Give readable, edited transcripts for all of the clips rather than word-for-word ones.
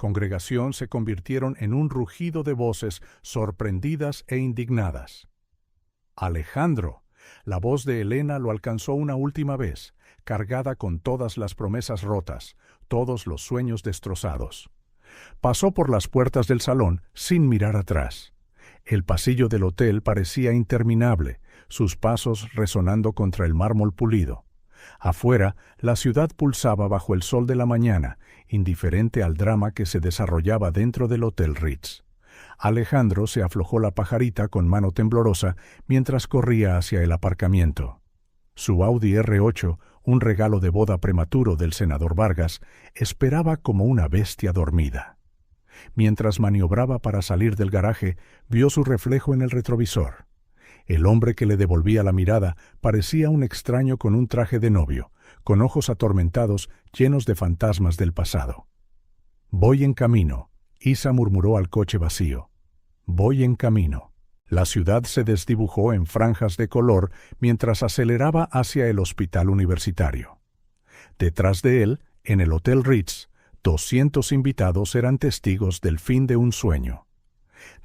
congregación se convirtieron en un rugido de voces sorprendidas e indignadas. Alejandro. La voz de Elena lo alcanzó una última vez, cargada con todas las promesas rotas, todos los sueños destrozados. Pasó por las puertas del salón sin mirar atrás. El pasillo del hotel parecía interminable, sus pasos resonando contra el mármol pulido. Afuera, la ciudad pulsaba bajo el sol de la mañana, indiferente al drama que se desarrollaba dentro del Hotel Ritz. Alejandro se aflojó la pajarita con mano temblorosa mientras corría hacia el aparcamiento. Su Audi R8, un regalo de boda prematuro del senador Vargas, esperaba como una bestia dormida. Mientras maniobraba para salir del garaje, vio su reflejo en el retrovisor. El hombre que le devolvía la mirada parecía un extraño con un traje de novio, con ojos atormentados llenos de fantasmas del pasado. «Voy en camino», Isa murmuró al coche vacío. «Voy en camino». La ciudad se desdibujó en franjas de color mientras aceleraba hacia el hospital universitario. Detrás de él, en el Hotel Ritz, 200 invitados eran testigos del fin de un sueño.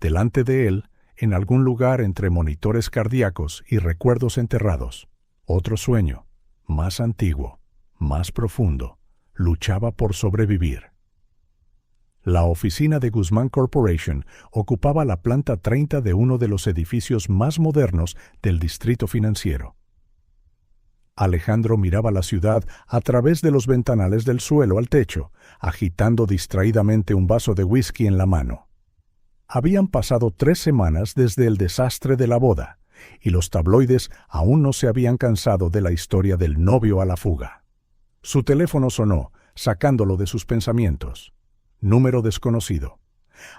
Delante de él, en algún lugar entre monitores cardíacos y recuerdos enterrados, otro sueño, más antiguo, más profundo, luchaba por sobrevivir. La oficina de Guzmán Corporation ocupaba la planta 30 de uno de los edificios más modernos del distrito financiero. Alejandro miraba la ciudad a través de los ventanales del suelo al techo, agitando distraídamente un vaso de whisky en la mano. Habían pasado 3 semanas desde el desastre de la boda, y los tabloides aún no se habían cansado de la historia del novio a la fuga. Su teléfono sonó, sacándolo de sus pensamientos. Número desconocido.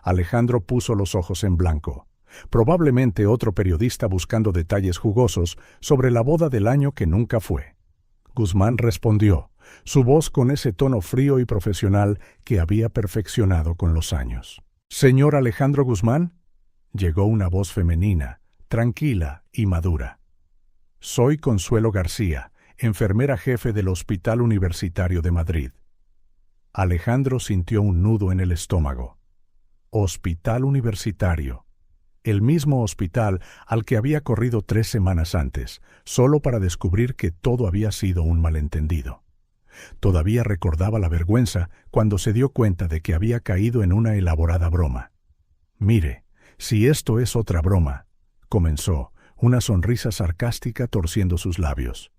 Alejandro puso los ojos en blanco. Probablemente otro periodista buscando detalles jugosos sobre la boda del año que nunca fue. Guzmán respondió, su voz con ese tono frío y profesional que había perfeccionado con los años. «¿Señor Alejandro Guzmán?» Llegó una voz femenina, tranquila y madura. «Soy Consuelo García, enfermera jefe del Hospital Universitario de Madrid». Alejandro sintió un nudo en el estómago. Hospital Universitario. El mismo hospital al que había corrido 3 semanas antes, solo para descubrir que todo había sido un malentendido. Todavía recordaba la vergüenza cuando se dio cuenta de que había caído en una elaborada broma. «Mire, si esto es otra broma», comenzó, una sonrisa sarcástica torciendo sus labios.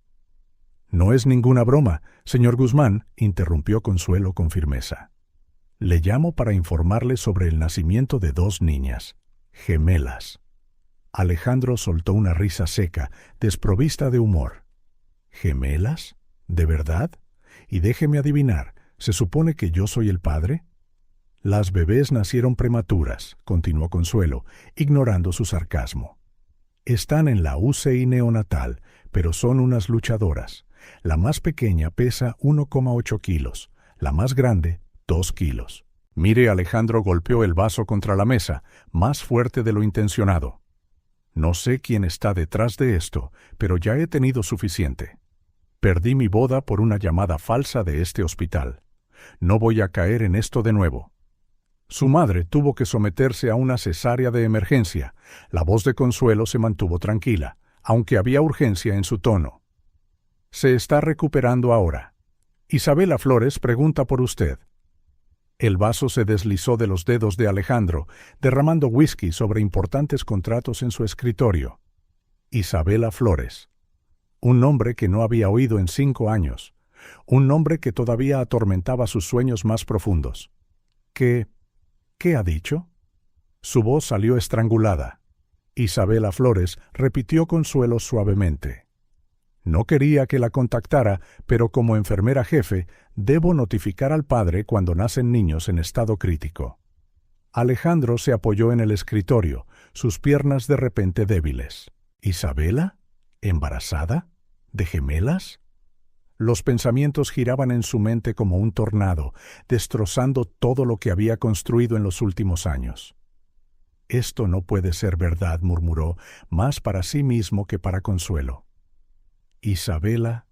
«No es ninguna broma, señor Guzmán», interrumpió Consuelo con firmeza. «Le llamo para informarle sobre el nacimiento de 2 niñas, gemelas». Alejandro soltó una risa seca, desprovista de humor. «¿Gemelas? ¿De verdad? Y déjeme adivinar, ¿se supone que yo soy el padre?» «Las bebés nacieron prematuras», continuó Consuelo, ignorando su sarcasmo. «Están en la UCI neonatal, pero son unas luchadoras. La más pequeña pesa 1,8 kilos, la más grande 2 kilos. Mire, Alejandro golpeó el vaso contra la mesa, más fuerte de lo intencionado. «No sé quién está detrás de esto, pero ya he tenido suficiente. Perdí mi boda por una llamada falsa de este hospital. No voy a caer en esto de nuevo». Su madre tuvo que someterse a una cesárea de emergencia. La voz de Consuelo se mantuvo tranquila, aunque había urgencia en su tono. «Se está recuperando ahora. Isabela Flores pregunta por usted». El vaso se deslizó de los dedos de Alejandro, derramando whisky sobre importantes contratos en su escritorio. Isabela Flores. Un nombre que no había oído en 5 años. Un nombre que todavía atormentaba sus sueños más profundos. ¿Qué ha dicho? Su voz salió estrangulada. Isabela Flores repitió Consuelo suavemente. «No quería que la contactara, pero como enfermera jefe, debo notificar al padre cuando nacen niños en estado crítico». Alejandro se apoyó en el escritorio, sus piernas de repente débiles. ¿Isabela? ¿Embarazada? ¿De gemelas? Los pensamientos giraban en su mente como un tornado, destrozando todo lo que había construido en los últimos años. «Esto no puede ser verdad», murmuró, más para sí mismo que para Consuelo. Isabela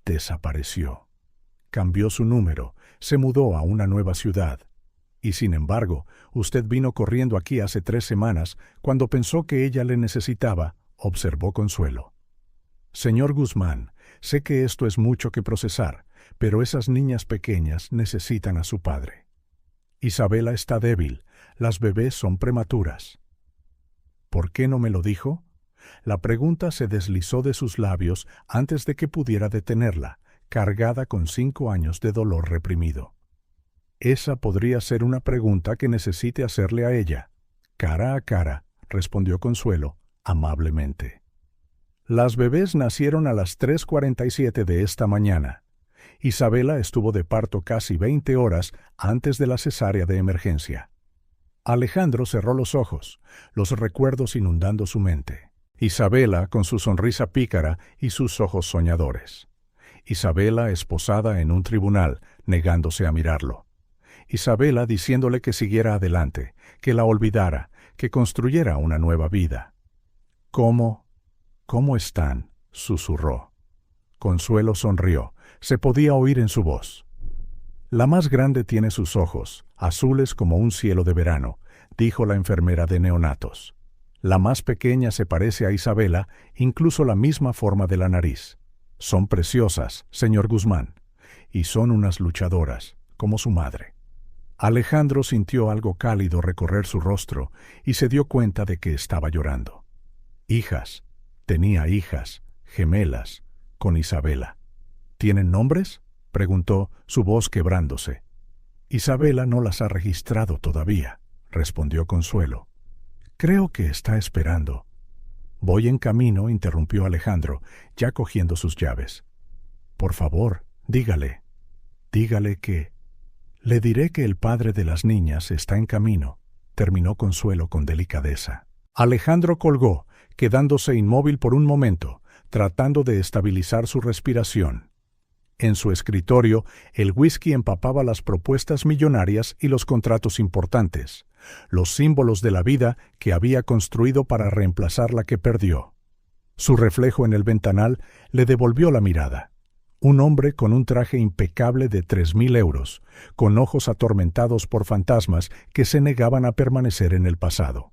desapareció. Cambió su número, se mudó a una nueva ciudad. Y sin embargo, usted vino corriendo aquí hace 3 semanas, cuando pensó que ella le necesitaba, observó Consuelo. Señor Guzmán, sé que esto es mucho que procesar, pero esas niñas pequeñas necesitan a su padre. Isabela está débil, las bebés son prematuras. ¿Por qué no me lo dijo? La pregunta se deslizó de sus labios antes de que pudiera detenerla, cargada con 5 años de dolor reprimido. Esa podría ser una pregunta que necesite hacerle a ella. Cara a cara, respondió Consuelo, amablemente. Las bebés nacieron a las 3:47 de esta mañana. Isabela estuvo de parto casi 20 horas antes de la cesárea de emergencia. Alejandro cerró los ojos, los recuerdos inundando su mente. Isabela con su sonrisa pícara y sus ojos soñadores. Isabela esposada en un tribunal, negándose a mirarlo. Isabela diciéndole que siguiera adelante, que la olvidara, que construyera una nueva vida. ¿Cómo están?, susurró. Consuelo sonrió. Se podía oír en su voz. La más grande tiene sus ojos, azules como un cielo de verano, dijo la enfermera de neonatos. La más pequeña se parece a Isabela, incluso la misma forma de la nariz. Son preciosas, señor Guzmán, y son unas luchadoras, como su madre. Alejandro sintió algo cálido recorrer su rostro y se dio cuenta de que estaba llorando. Hijas, tenía hijas, gemelas, con Isabela. ¿Tienen nombres?, preguntó, su voz quebrándose. Isabela no las ha registrado todavía, respondió Consuelo. Creo que está esperando. Voy en camino, interrumpió Alejandro, ya cogiendo sus llaves. Por favor, dígale que... Le diré que el padre de las niñas está en camino, terminó Consuelo con delicadeza. Alejandro colgó, quedándose inmóvil por un momento, tratando de estabilizar su respiración. En su escritorio, el whisky empapaba las propuestas millonarias y los contratos importantes, los símbolos de la vida que había construido para reemplazar la que perdió. Su reflejo en el ventanal le devolvió la mirada. Un hombre con un traje impecable de 3.000 euros, con ojos atormentados por fantasmas que se negaban a permanecer en el pasado.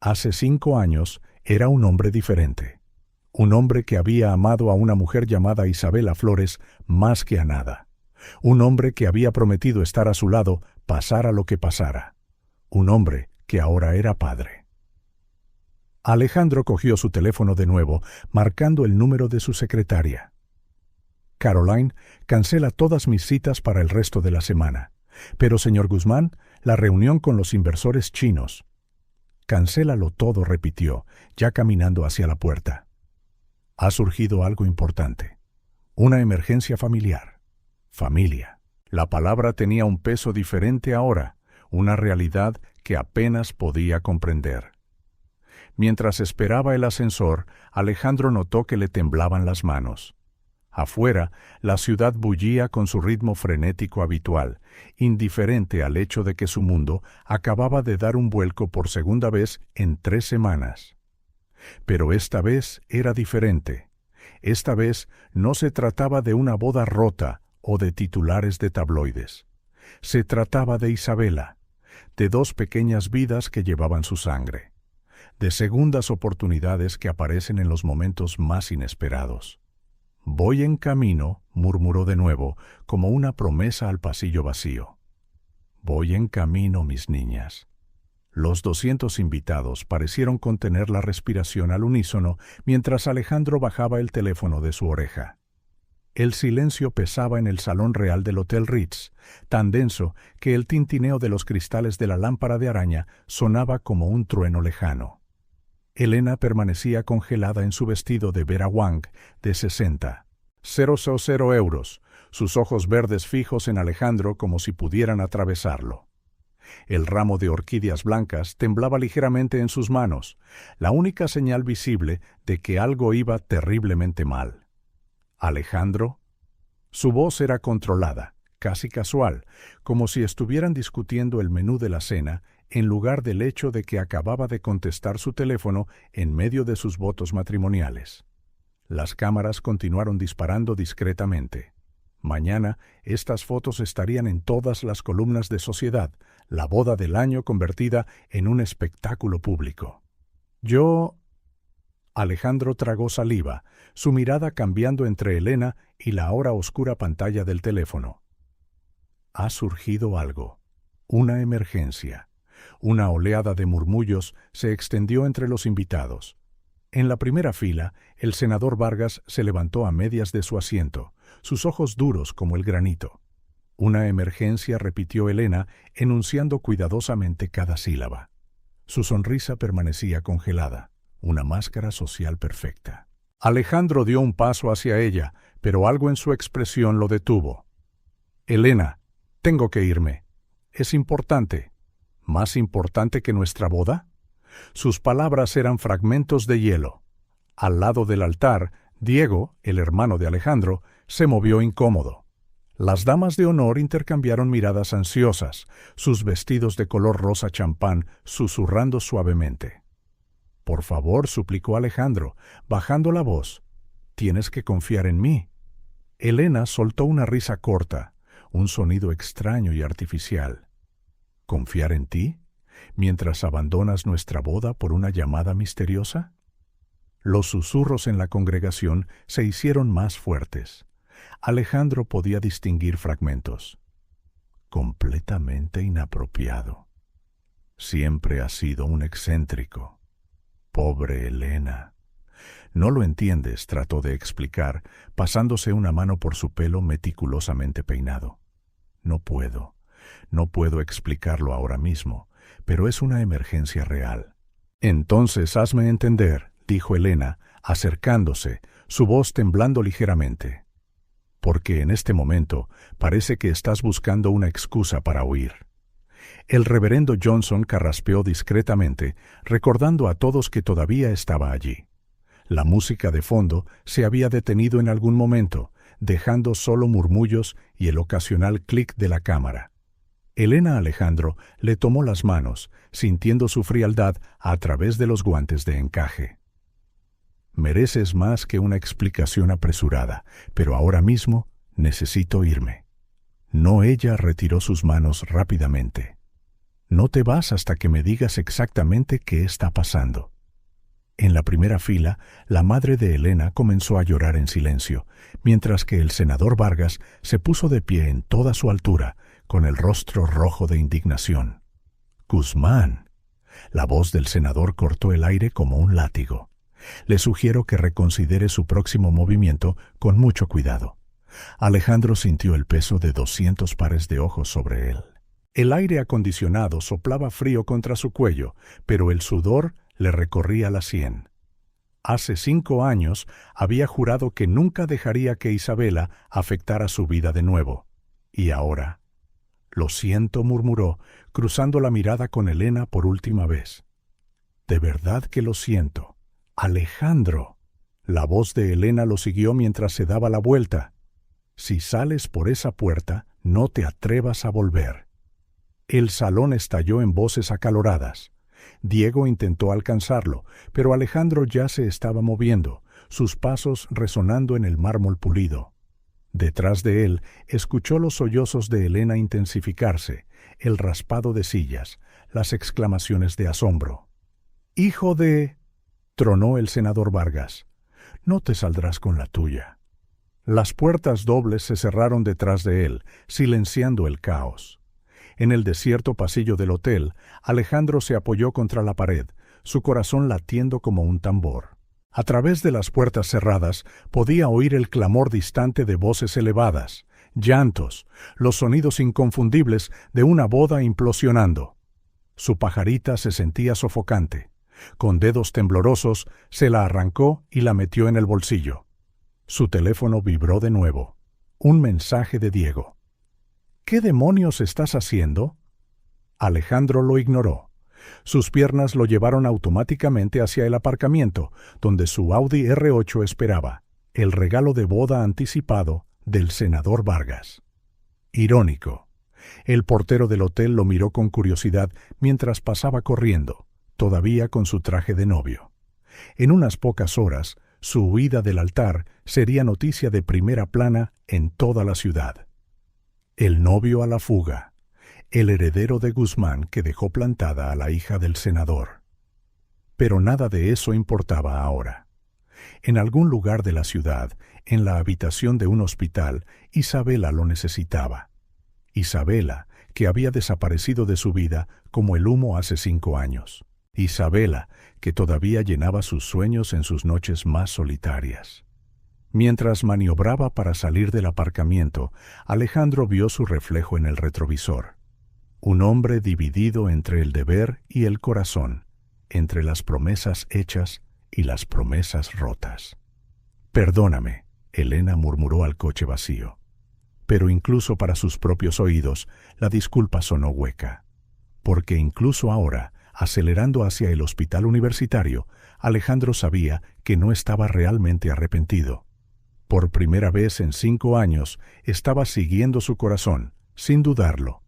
Hace 5 años era un hombre diferente. Un hombre que había amado a una mujer llamada Isabela Flores más que a nada. Un hombre que había prometido estar a su lado, pasara lo que pasara. Un hombre que ahora era padre. Alejandro cogió su teléfono de nuevo, marcando el número de su secretaria. Caroline, cancela todas mis citas para el resto de la semana. Pero, señor Guzmán, la reunión con los inversores chinos. Cancélalo todo, repitió, ya caminando hacia la puerta. Ha surgido algo importante. Una emergencia familiar. Familia. La palabra tenía un peso diferente ahora, una realidad que apenas podía comprender. Mientras esperaba el ascensor, Alejandro notó que le temblaban las manos. Afuera, la ciudad bullía con su ritmo frenético habitual, indiferente al hecho de que su mundo acababa de dar un vuelco por segunda vez en 3 semanas. Pero esta vez era diferente. Esta vez no se trataba de una boda rota o de titulares de tabloides. Se trataba de Isabela, de 2 pequeñas vidas que llevaban su sangre, de segundas oportunidades que aparecen en los momentos más inesperados. Voy en camino, murmuró de nuevo, como una promesa al pasillo vacío. Voy en camino, mis niñas. Los 200 invitados parecieron contener la respiración al unísono mientras Alejandro bajaba el teléfono de su oreja. El silencio pesaba en el salón real del Hotel Ritz, tan denso que el tintineo de los cristales de la lámpara de araña sonaba como un trueno lejano. Elena permanecía congelada en su vestido de Vera Wang de 60,000 euros, sus ojos verdes fijos en Alejandro como si pudieran atravesarlo. El ramo de orquídeas blancas temblaba ligeramente en sus manos, la única señal visible de que algo iba terriblemente mal. ¿Alejandro? Su voz era controlada, casi casual, como si estuvieran discutiendo el menú de la cena, en lugar del hecho de que acababa de contestar su teléfono en medio de sus votos matrimoniales. Las cámaras continuaron disparando discretamente. Mañana estas fotos estarían en todas las columnas de Sociedad, la boda del año convertida en un espectáculo público. Alejandro tragó saliva, su mirada cambiando entre Elena y la ahora oscura pantalla del teléfono. Ha surgido algo, una emergencia. Una oleada de murmullos se extendió entre los invitados. En la primera fila, el senador Vargas se levantó a medias de su asiento, sus ojos duros como el granito. Una emergencia, repitió Elena, enunciando cuidadosamente cada sílaba. Su sonrisa permanecía congelada, una máscara social perfecta. Alejandro dio un paso hacia ella, pero algo en su expresión lo detuvo. Elena, tengo que irme. Es importante. ¿Más importante que nuestra boda? Sus palabras eran fragmentos de hielo. Al lado del altar, Diego, el hermano de Alejandro, se movió incómodo. Las damas de honor intercambiaron miradas ansiosas, sus vestidos de color rosa champán susurrando suavemente. Por favor, suplicó Alejandro, bajando la voz. Tienes que confiar en mí. Elena soltó una risa corta, un sonido extraño y artificial. ¿Confiar en ti? ¿Mientras abandonas nuestra boda por una llamada misteriosa? Los susurros en la congregación se hicieron más fuertes. Alejandro podía distinguir fragmentos. Completamente inapropiado. Siempre ha sido un excéntrico. Pobre Elena. No lo entiendes, trató de explicar, pasándose una mano por su pelo meticulosamente peinado. No puedo explicarlo ahora mismo, pero es una emergencia real. Entonces hazme entender, dijo Elena, acercándose, su voz temblando ligeramente. Porque en este momento parece que estás buscando una excusa para huir. El reverendo Johnson carraspeó discretamente, recordando a todos que todavía estaba allí. La música de fondo se había detenido en algún momento, dejando solo murmullos y el ocasional clic de la cámara. Elena Alejandro le tomó las manos, sintiendo su frialdad a través de los guantes de encaje. Mereces más que una explicación apresurada, pero ahora mismo necesito irme. No, ella retiró sus manos rápidamente. No te vas hasta que me digas exactamente qué está pasando. En la primera fila, la madre de Elena comenzó a llorar en silencio, mientras que el senador Vargas se puso de pie en toda su altura, con el rostro rojo de indignación. «Guzmán». La voz del senador cortó el aire como un látigo. Le sugiero que reconsidere su próximo movimiento con mucho cuidado. Alejandro sintió el peso de 200 pares de ojos sobre él. El aire acondicionado soplaba frío contra su cuello, pero el sudor le recorría la sien. Hace 5 años había jurado que nunca dejaría que Isabela afectara su vida de nuevo. Y ahora... «Lo siento», murmuró, cruzando la mirada con Elena por última vez. «De verdad que lo siento. Alejandro». La voz de Elena lo siguió mientras se daba la vuelta. «Si sales por esa puerta, no te atrevas a volver». El salón estalló en voces acaloradas. Diego intentó alcanzarlo, pero Alejandro ya se estaba moviendo, sus pasos resonando en el mármol pulido. Detrás de él escuchó los sollozos de Elena intensificarse, el raspado de sillas, las exclamaciones de asombro. «¡Hijo de...! tronó el senador Vargas. «No te saldrás con la tuya». Las puertas dobles se cerraron detrás de él, silenciando el caos. En el desierto pasillo del hotel, Alejandro se apoyó contra la pared, su corazón latiendo como un tambor. A través de las puertas cerradas podía oír el clamor distante de voces elevadas, llantos, los sonidos inconfundibles de una boda implosionando. Su pajarita se sentía sofocante. Con dedos temblorosos se la arrancó y la metió en el bolsillo. Su teléfono vibró de nuevo. Un mensaje de Diego. «¿Qué demonios estás haciendo?» Alejandro lo ignoró. Sus piernas lo llevaron automáticamente hacia el aparcamiento, donde su Audi R8 esperaba, el regalo de boda anticipado del senador Vargas. Irónico. El portero del hotel lo miró con curiosidad mientras pasaba corriendo, todavía con su traje de novio. En unas pocas horas, Su huida del altar sería noticia de primera plana en toda la ciudad. El novio a la fuga, el heredero de Guzmán que dejó plantada a la hija del senador. Pero nada de eso importaba ahora. En algún lugar de la ciudad, en la habitación de un hospital, Isabela lo necesitaba. Isabela, que había desaparecido de su vida como el humo hace 5 años. Isabela, que todavía llenaba sus sueños en sus noches más solitarias. Mientras maniobraba para salir del aparcamiento, Alejandro vio su reflejo en el retrovisor. Un hombre dividido entre el deber y el corazón, entre las promesas hechas y las promesas rotas. «Perdóname», Elena murmuró al coche vacío. Pero incluso para sus propios oídos, la disculpa sonó hueca. Porque incluso ahora, acelerando hacia el hospital universitario, Alejandro sabía que no estaba realmente arrepentido. Por primera vez en 5 años, estaba siguiendo su corazón, sin dudarlo.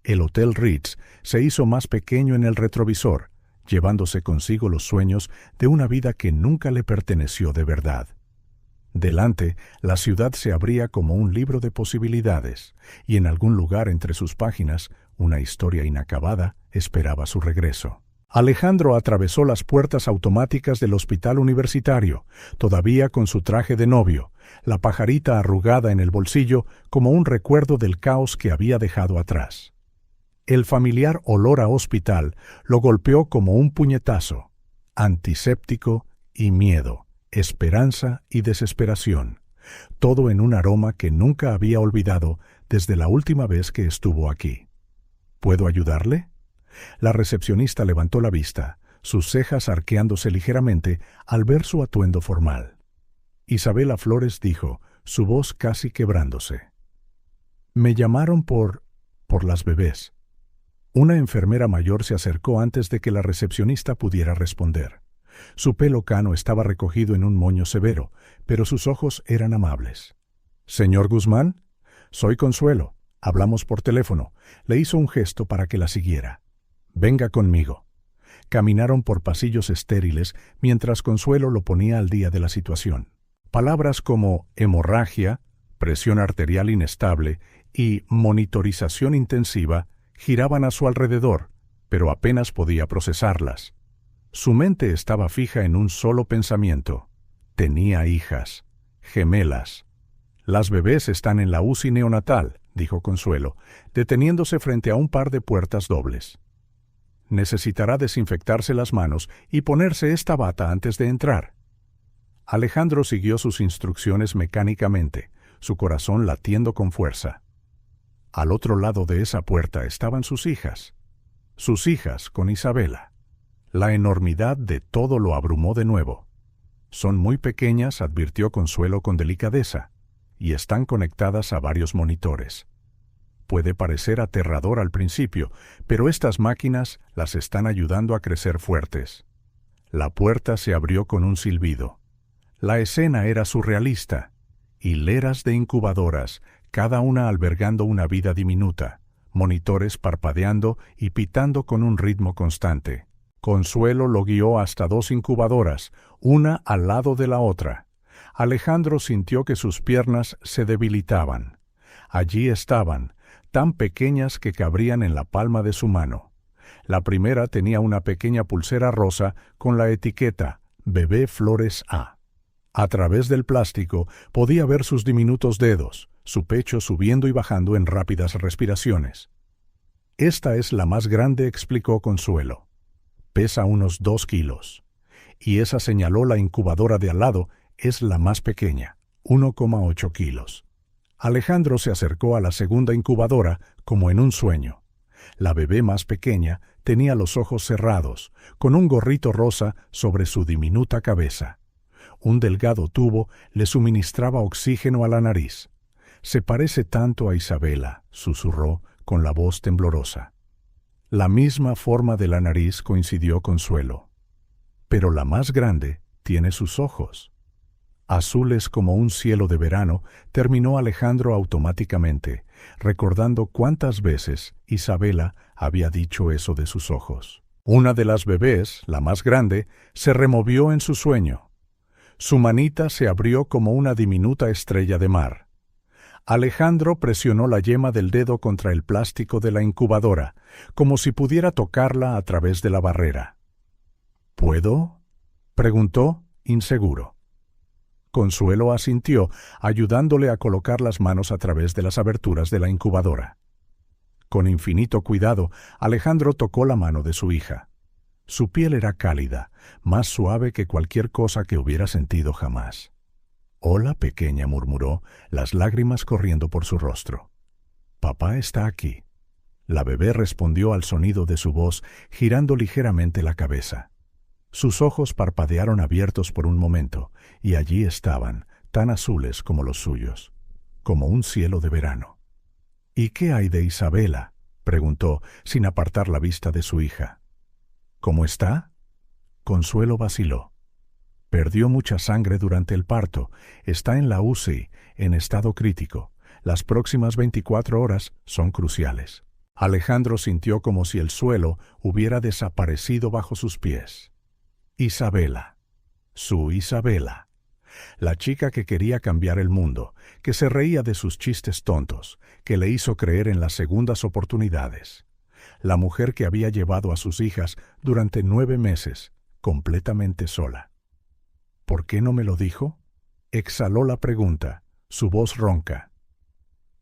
El Hotel Ritz se hizo más pequeño en el retrovisor, llevándose consigo los sueños de una vida que nunca le perteneció de verdad. Delante, la ciudad se abría como un libro de posibilidades, y en algún lugar entre sus páginas, una historia inacabada esperaba su regreso. Alejandro atravesó las puertas automáticas del hospital universitario, todavía con su traje de novio, la pajarita arrugada en el bolsillo como un recuerdo del caos que había dejado atrás. El familiar olor a hospital lo golpeó como un puñetazo, antiséptico y miedo. Esperanza y desesperación, todo en un aroma que nunca había olvidado desde la última vez que estuvo aquí. ¿Puedo ayudarle? La recepcionista levantó la vista, sus cejas arqueándose ligeramente al ver su atuendo formal. Isabela Flores dijo, su voz casi quebrándose. «Me llamaron por las bebés». Una enfermera mayor se acercó antes de que la recepcionista pudiera responder. Su pelo cano estaba recogido en un moño severo, pero sus ojos eran amables. «¿Señor Guzmán? Soy Consuelo. Hablamos por teléfono». Le hizo un gesto para que la siguiera. «Venga conmigo». Caminaron por pasillos estériles mientras Consuelo lo ponía al día de la situación. Palabras como hemorragia, presión arterial inestable y monitorización intensiva giraban a su alrededor, pero apenas podía procesarlas. Su mente estaba fija en un solo pensamiento. Tenía hijas, gemelas. «Las bebés están en la UCI neonatal», dijo Consuelo, deteniéndose frente a un par de puertas dobles. «Necesitará desinfectarse las manos y ponerse esta bata antes de entrar». Alejandro siguió sus instrucciones mecánicamente, su corazón latiendo con fuerza. Al otro lado de esa puerta estaban sus hijas con Isabela. La enormidad de todo lo abrumó de nuevo. «Son muy pequeñas», advirtió Consuelo con delicadeza, «y están conectadas a varios monitores. Puede parecer aterrador al principio, pero estas máquinas las están ayudando a crecer fuertes». La puerta se abrió con un silbido. La escena era surrealista. Hileras de incubadoras, cada una albergando una vida diminuta, monitores parpadeando y pitando con un ritmo constante. Consuelo lo guió hasta 2 incubadoras, una al lado de la otra. Alejandro sintió que sus piernas se debilitaban. Allí estaban, tan pequeñas que cabrían en la palma de su mano. La primera tenía una pequeña pulsera rosa con la etiqueta Bebé Flores A. A través del plástico podía ver sus diminutos dedos, su pecho subiendo y bajando en rápidas respiraciones. «Esta es la más grande», explicó Consuelo. «Pesa unos 2 kilos. Y esa», señaló la incubadora de al lado, «es la más pequeña, 1,8 kilos». Alejandro se acercó a la segunda incubadora como en un sueño. La bebé más pequeña tenía los ojos cerrados, con un gorrito rosa sobre su diminuta cabeza. Un delgado tubo le suministraba oxígeno a la nariz. «Se parece tanto a Isabela», susurró con la voz temblorosa. La misma forma de la nariz, coincidió Consuelo. «Pero la más grande tiene sus ojos». Azules como un cielo de verano, terminó Alejandro automáticamente, recordando cuántas veces Isabela había dicho eso de sus ojos. Una de las bebés, la más grande, se removió en su sueño. Su manita se abrió como una diminuta estrella de mar. Alejandro presionó la yema del dedo contra el plástico de la incubadora, como si pudiera tocarla a través de la barrera. ¿Puedo?, preguntó, inseguro. Consuelo asintió, ayudándole a colocar las manos a través de las aberturas de la incubadora. Con infinito cuidado, Alejandro tocó la mano de su hija. Su piel era cálida, más suave que cualquier cosa que hubiera sentido jamás. «Hola, pequeña», murmuró, las lágrimas corriendo por su rostro. «Papá está aquí». La bebé respondió al sonido de su voz, girando ligeramente la cabeza. Sus ojos parpadearon abiertos por un momento, y allí estaban, tan azules como los suyos, como un cielo de verano. «¿Y qué hay de Isabela?», preguntó, sin apartar la vista de su hija. «¿Cómo está?». Consuelo vaciló. «Perdió mucha sangre durante el parto. Está en la UCI, en estado crítico. Las próximas 24 horas son cruciales». Alejandro sintió como si el suelo hubiera desaparecido bajo sus pies. Isabela. Su Isabela. La chica que quería cambiar el mundo, que se reía de sus chistes tontos, que le hizo creer en las segundas oportunidades. La mujer que había llevado a sus hijas durante 9 meses, completamente sola. ¿Por qué no me lo dijo?, exhaló la pregunta, su voz ronca.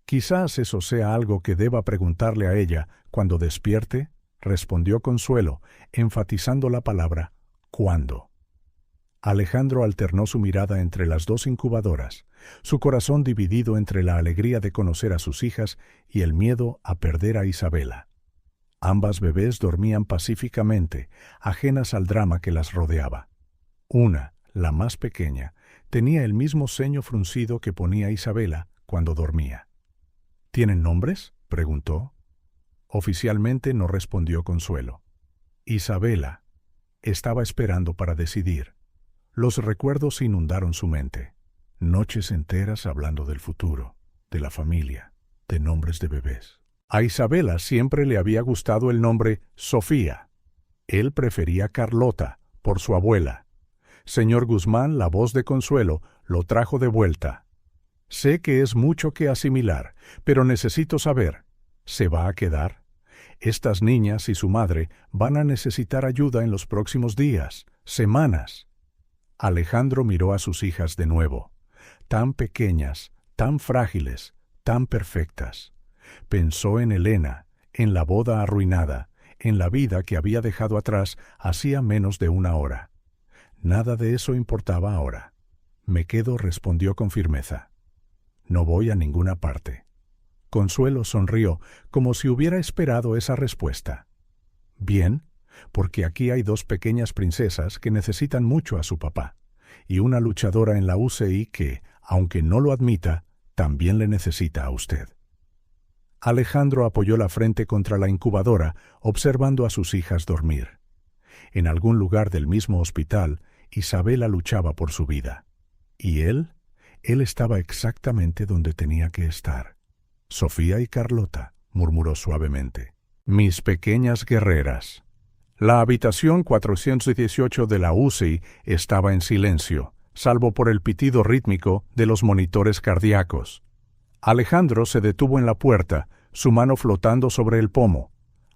«Quizás eso sea algo que deba preguntarle a ella cuando despierte», respondió Consuelo, enfatizando la palabra «cuándo». Alejandro alternó su mirada entre las dos incubadoras, su corazón dividido entre la alegría de conocer a sus hijas y el miedo a perder a Isabela. Ambas bebés dormían pacíficamente, ajenas al drama que las rodeaba. Una, la más pequeña, tenía el mismo ceño fruncido que ponía Isabela cuando dormía. «¿Tienen nombres?», preguntó. Oficialmente no respondió Consuelo. Isabela estaba esperando para decidir. Los recuerdos inundaron su mente. Noches enteras hablando del futuro, de la familia, de nombres de bebés. A Isabela siempre le había gustado el nombre Sofía. Él prefería Carlota, por su abuela. Señor Guzmán, la voz de Consuelo, lo trajo de vuelta. «Sé que es mucho que asimilar, pero necesito saber, ¿se va a quedar? Estas niñas y su madre van a necesitar ayuda en los próximos días, semanas». Alejandro miró a sus hijas de nuevo, tan pequeñas, tan frágiles, tan perfectas. Pensó en Elena, en la boda arruinada, en la vida que había dejado atrás hacía menos de una hora. Nada de eso importaba ahora. «Me quedo», respondió con firmeza. «No voy a ninguna parte». Consuelo sonrió, como si hubiera esperado esa respuesta. «Bien, porque aquí hay 2 pequeñas princesas que necesitan mucho a su papá, y una luchadora en la UCI que, aunque no lo admita, también le necesita a usted». Alejandro apoyó la frente contra la incubadora, observando a sus hijas dormir. En algún lugar del mismo hospital, Isabela luchaba por su vida. ¿Y él? Él estaba exactamente donde tenía que estar. «Sofía y Carlota», murmuró suavemente. «Mis pequeñas guerreras». La habitación 418 de la UCI estaba en silencio, salvo por el pitido rítmico de los monitores cardíacos. Alejandro se detuvo en la puerta, su mano flotando sobre el pomo.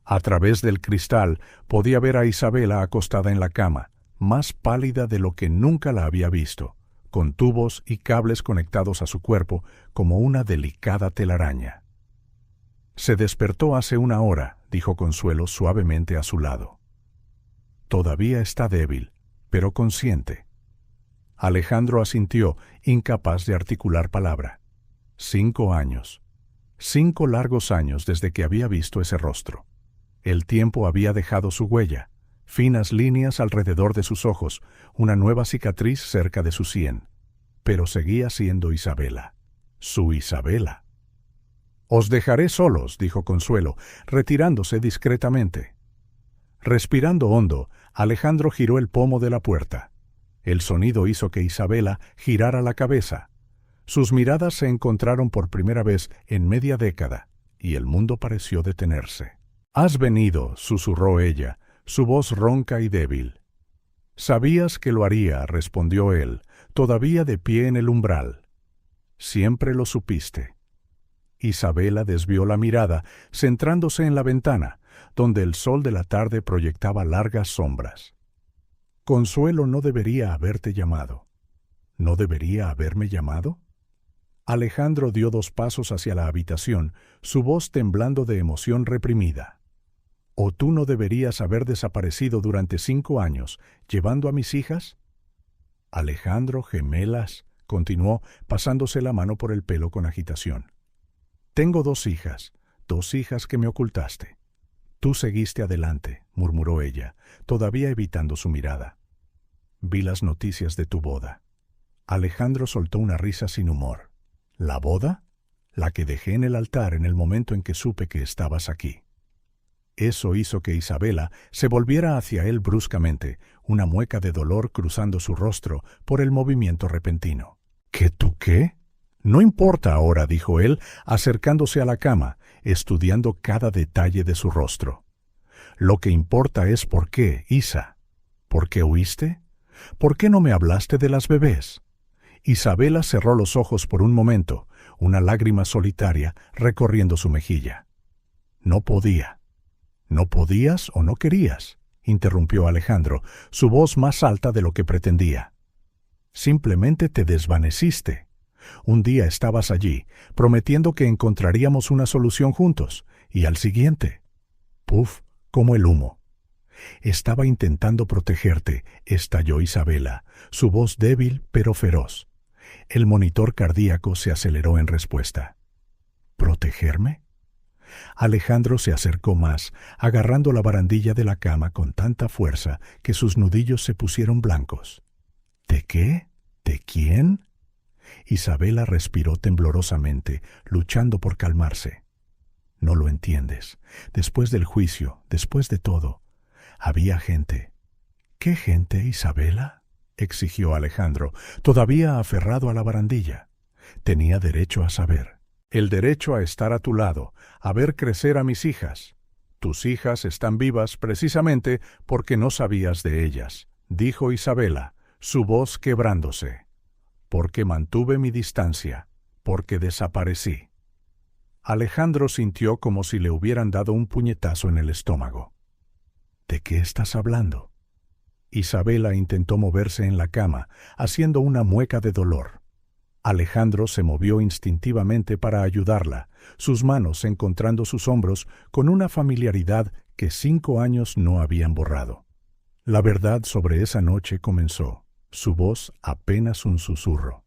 A través del cristal podía ver a Isabela acostada en la cama, más pálida de lo que nunca la había visto, con tubos y cables conectados a su cuerpo como una delicada telaraña. «Se despertó hace 1 hora», dijo Consuelo suavemente a su lado. «Todavía está débil, pero consciente». Alejandro asintió, incapaz de articular palabra. 5 años. 5 largos años desde que había visto ese rostro. El tiempo había dejado su huella, finas líneas alrededor de sus ojos, una nueva cicatriz cerca de su sien. Pero seguía siendo Isabela. Su Isabela. «Os dejaré solos», dijo Consuelo, retirándose discretamente. Respirando hondo, Alejandro giró el pomo de la puerta. El sonido hizo que Isabela girara la cabeza. Sus miradas se encontraron por primera vez en media década, y el mundo pareció detenerse. «Has venido», susurró ella, su voz ronca y débil. «Sabías que lo haría», respondió él, todavía de pie en el umbral. Siempre lo supiste. Isabela desvió la mirada, centrándose en la ventana, donde el sol de la tarde proyectaba largas sombras. Consuelo no debería haberte llamado. ¿No debería haberme llamado? Alejandro dio 2 pasos hacia la habitación, su voz temblando de emoción reprimida. ¿O tú no deberías haber desaparecido durante 5 años, llevando a mis hijas? Alejandro, gemelas, continuó, pasándose la mano por el pelo con agitación. Tengo 2 hijas, 2 hijas que me ocultaste. Tú seguiste adelante, murmuró ella, todavía evitando su mirada. Vi las noticias de tu boda. Alejandro soltó una risa sin humor. ¿La boda? La que dejé en el altar en el momento en que supe que estabas aquí. Eso hizo que Isabela se volviera hacia él bruscamente, una mueca de dolor cruzando su rostro por el movimiento repentino. ¿Qué tú qué? No importa ahora, dijo él, acercándose a la cama, estudiando cada detalle de su rostro. Lo que importa es por qué, Isa. ¿Por qué huiste? ¿Por qué no me hablaste de las bebés? Isabela cerró los ojos por un momento, una lágrima solitaria recorriendo su mejilla. No podía. ¿No podías o no querías?, interrumpió Alejandro, su voz más alta de lo que pretendía. Simplemente te desvaneciste. Un día estabas allí, prometiendo que encontraríamos una solución juntos, y al siguiente, ¡puf!, como el humo. Estaba intentando protegerte, estalló Isabela, su voz débil pero feroz. El monitor cardíaco se aceleró en respuesta. ¿Protegerme? Alejandro se acercó más, agarrando la barandilla de la cama con tanta fuerza que sus nudillos se pusieron blancos. ¿De qué? ¿De quién? Isabela respiró temblorosamente, luchando por calmarse. No lo entiendes. Después del juicio, después de todo, había gente. ¿Qué gente, Isabela?, exigió Alejandro, todavía aferrado a la barandilla. Tenía derecho a saber. El derecho a estar a tu lado, a ver crecer a mis hijas. Tus hijas están vivas precisamente porque no sabías de ellas, dijo Isabela, su voz quebrándose. Porque mantuve mi distancia, porque desaparecí. Alejandro sintió como si le hubieran dado un puñetazo en el estómago. ¿De qué estás hablando? Isabela intentó moverse en la cama, haciendo una mueca de dolor. Alejandro se movió instintivamente para ayudarla, sus manos encontrando sus hombros con una familiaridad que 5 años no habían borrado. La verdad sobre esa noche comenzó, su voz apenas un susurro.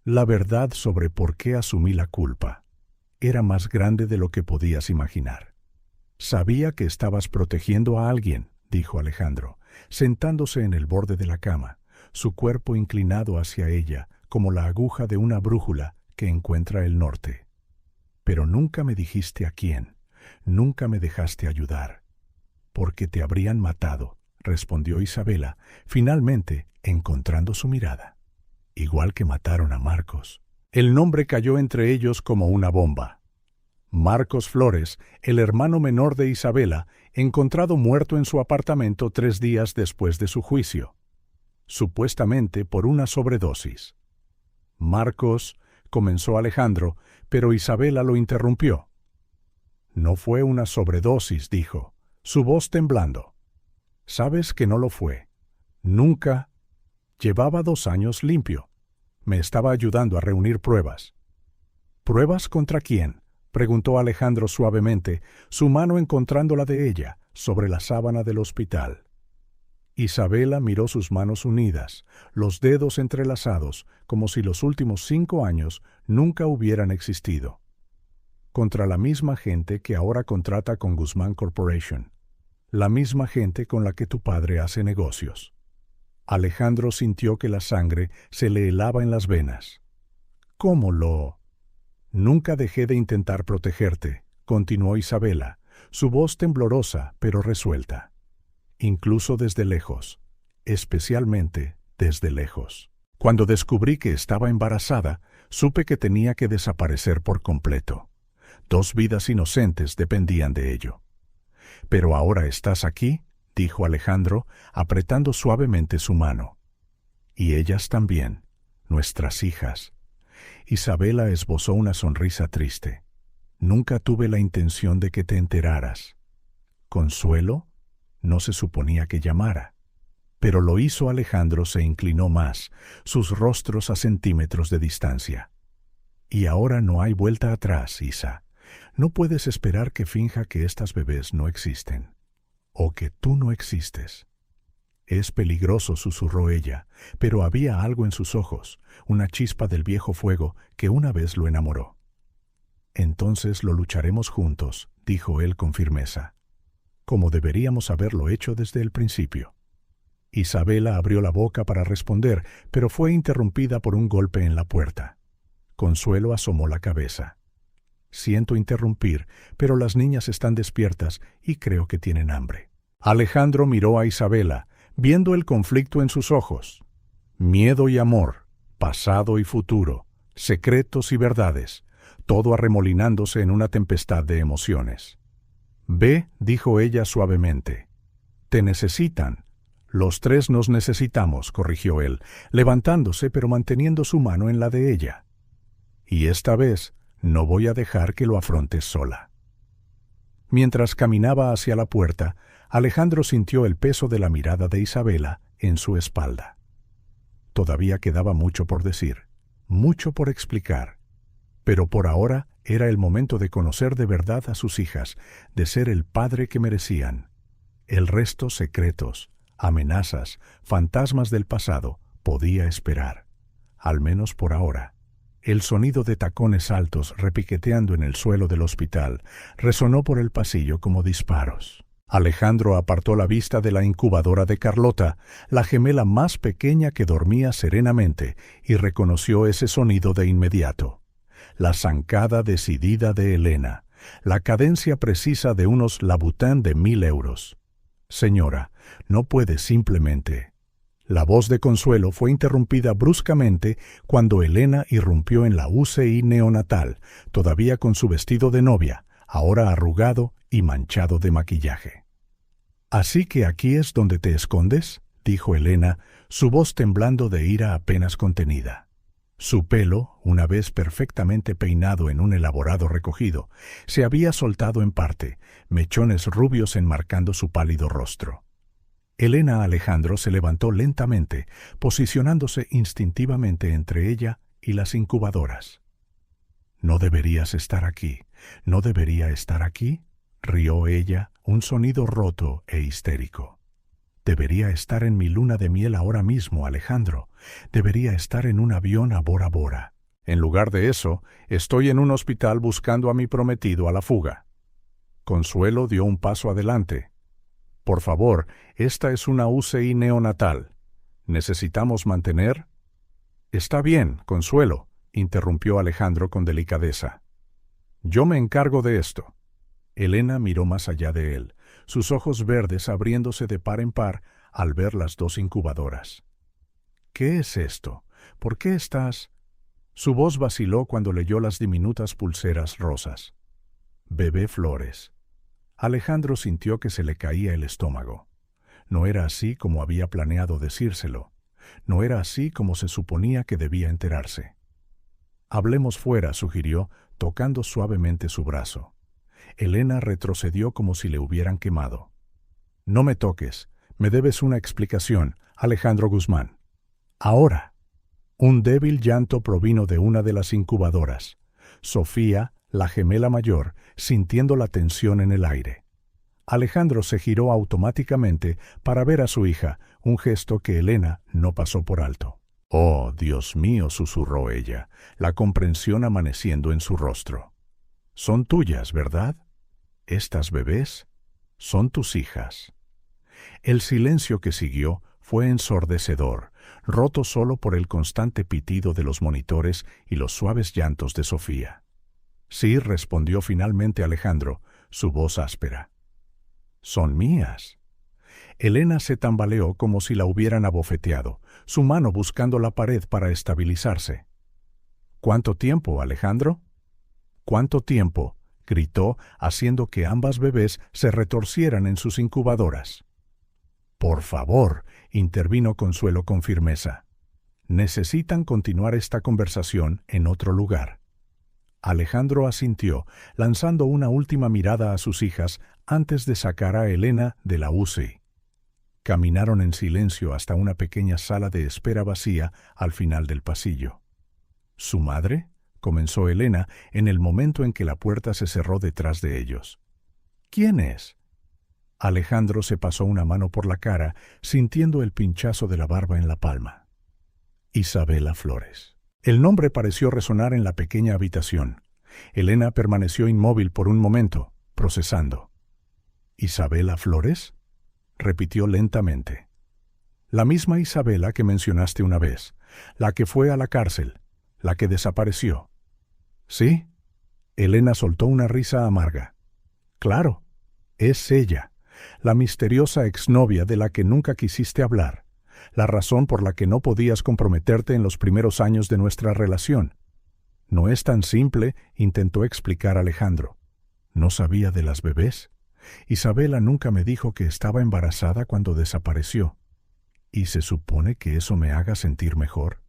La verdad sobre por qué asumí la culpa. Era más grande de lo que podías imaginar. Sabía que estabas protegiendo a alguien, dijo Alejandro, sentándose en el borde de la cama, su cuerpo inclinado hacia ella, como la aguja de una brújula que encuentra el norte. Pero nunca me dijiste a quién, nunca me dejaste ayudar. Porque te habrían matado, respondió Isabela, finalmente encontrando su mirada. Igual que mataron a Marcos. El nombre cayó entre ellos como una bomba. Marcos Flores, el hermano menor de Isabela, encontrado muerto en su apartamento 3 días después de su juicio, supuestamente por una sobredosis. Marcos, comenzó Alejandro, pero Isabela lo interrumpió. No fue una sobredosis, dijo, su voz temblando. Sabes que no lo fue. Nunca. Llevaba 2 años limpio. Me estaba ayudando a reunir pruebas. ¿Pruebas contra quién?, preguntó Alejandro suavemente, su mano encontrando la de ella, sobre la sábana del hospital. Isabela miró sus manos unidas, los dedos entrelazados, como si los últimos 5 años nunca hubieran existido. Contra la misma gente que ahora contrata con Guzmán Corporation. La misma gente con la que tu padre hace negocios. Alejandro sintió que la sangre se le helaba en las venas. ¿Cómo lo...? Nunca dejé de intentar protegerte, continuó Isabela, su voz temblorosa pero resuelta. Incluso desde lejos, especialmente desde lejos. Cuando descubrí que estaba embarazada, supe que tenía que desaparecer por completo. 2 vidas inocentes dependían de ello. Pero ahora estás aquí, dijo Alejandro, apretando suavemente su mano. Y ellas también. nuestras hijas. Isabela esbozó una sonrisa triste. Nunca tuve la intención de que te enteraras. Consuelo no se suponía que llamara. Pero lo hizo. Alejandro se inclinó más, sus rostros a centímetros de distancia. Y ahora no hay vuelta atrás, Isa. No puedes esperar que finja que estas bebés no existen. O que tú no existes. Es peligroso, susurró ella, pero había algo en sus ojos, una chispa del viejo fuego que una vez lo enamoró. Entonces lo lucharemos juntos, dijo él con firmeza, como deberíamos haberlo hecho desde el principio. Isabela abrió la boca para responder, pero fue interrumpida por un golpe en la puerta. Consuelo asomó la cabeza. Siento interrumpir, pero las niñas están despiertas y creo que tienen hambre. Alejandro miró a Isabela, viendo el conflicto en sus ojos. Miedo y amor, pasado y futuro, secretos y verdades, todo arremolinándose en una tempestad de emociones. Ve, dijo ella suavemente. Te necesitan. Los tres nos necesitamos, corrigió él, levantándose pero manteniendo su mano en la de ella. Y esta vez no voy a dejar que lo afrontes sola. Mientras caminaba hacia la puerta, Alejandro sintió el peso de la mirada de Isabela en su espalda. Todavía quedaba mucho por decir, mucho por explicar, pero por ahora era el momento de conocer de verdad a sus hijas, de ser el padre que merecían. El resto, secretos, amenazas, fantasmas del pasado, podía esperar, al menos por ahora. El sonido de tacones altos repiqueteando en el suelo del hospital resonó por el pasillo como disparos. Alejandro apartó la vista de la incubadora de Carlota, la gemela más pequeña que dormía serenamente, y reconoció ese sonido de inmediato. La zancada decidida de Elena, la cadencia precisa de unos Louboutin de 1.000 euros. Señora, no puede simplemente... La voz de Consuelo fue interrumpida bruscamente cuando Elena irrumpió en la UCI neonatal, todavía con su vestido de novia, ahora arrugado y manchado de maquillaje. «¿Así que aquí es donde te escondes?», dijo Elena, su voz temblando de ira apenas contenida. Su pelo, una vez perfectamente peinado en un elaborado recogido, se había soltado en parte, mechones rubios enmarcando su pálido rostro. Elena Alejandro se levantó lentamente, posicionándose instintivamente entre ella y las incubadoras. «No deberías estar aquí, no debería estar aquí», rió ella, un sonido roto e histérico. «Debería estar en mi luna de miel ahora mismo, Alejandro. Debería estar en un avión a Bora Bora. En lugar de eso, estoy en un hospital buscando a mi prometido a la fuga». Consuelo dio un paso adelante. «Por favor, esta es una UCI neonatal. ¿Necesitamos mantener?» «Está bien, Consuelo», interrumpió Alejandro con delicadeza. «Yo me encargo de esto». Elena miró más allá de él, sus ojos verdes abriéndose de par en par al ver las dos incubadoras. «¿Qué es esto? ¿Por qué estás...?» Su voz vaciló cuando leyó las diminutas pulseras rosas. «Bebé Flores». Alejandro sintió que se le caía el estómago. No era así como había planeado decírselo. No era así como se suponía que debía enterarse. «Hablemos fuera», sugirió, tocando suavemente su brazo. Elena retrocedió como si le hubieran quemado. «No me toques. Me debes una explicación, Alejandro Guzmán». «Ahora». Un débil llanto provino de una de las incubadoras. Sofía, la gemela mayor, sintiendo la tensión en el aire. Alejandro se giró automáticamente para ver a su hija, un gesto que Elena no pasó por alto. «Oh, Dios mío», susurró ella, la comprensión amaneciendo en su rostro. «Son tuyas, ¿verdad? Estas bebés son tus hijas». El silencio que siguió fue ensordecedor, roto solo por el constante pitido de los monitores y los suaves llantos de Sofía. «Sí», respondió finalmente Alejandro, su voz áspera. «Son mías». Elena se tambaleó como si la hubieran abofeteado, su mano buscando la pared para estabilizarse. «¿Cuánto tiempo, Alejandro?» «¿Cuánto tiempo?», gritó, haciendo que ambas bebés se retorcieran en sus incubadoras. «Por favor», intervino Consuelo con firmeza. Necesitan continuar esta conversación en otro lugar. Alejandro asintió, lanzando una última mirada a sus hijas antes de sacar a Elena de la UCI. Caminaron en silencio hasta una pequeña sala de espera vacía al final del pasillo. ¿Su madre?, comenzó Elena en el momento en que la puerta se cerró detrás de ellos. ¿Quién es? Alejandro se pasó una mano por la cara, sintiendo el pinchazo de la barba en la palma. Isabela Flores. El nombre pareció resonar en la pequeña habitación. Elena permaneció inmóvil por un momento, procesando. ¿Isabela Flores?, repitió lentamente. La misma Isabela que mencionaste una vez, la que fue a la cárcel, la que desapareció. ¿Sí? Elena soltó una risa amarga. Claro, es ella, la misteriosa exnovia de la que nunca quisiste hablar, la razón por la que no podías comprometerte en los primeros años de nuestra relación. No es tan simple, intentó explicar Alejandro. ¿No sabía de las bebés? Isabela nunca me dijo que estaba embarazada cuando desapareció. ¿Y se supone que eso me haga sentir mejor?,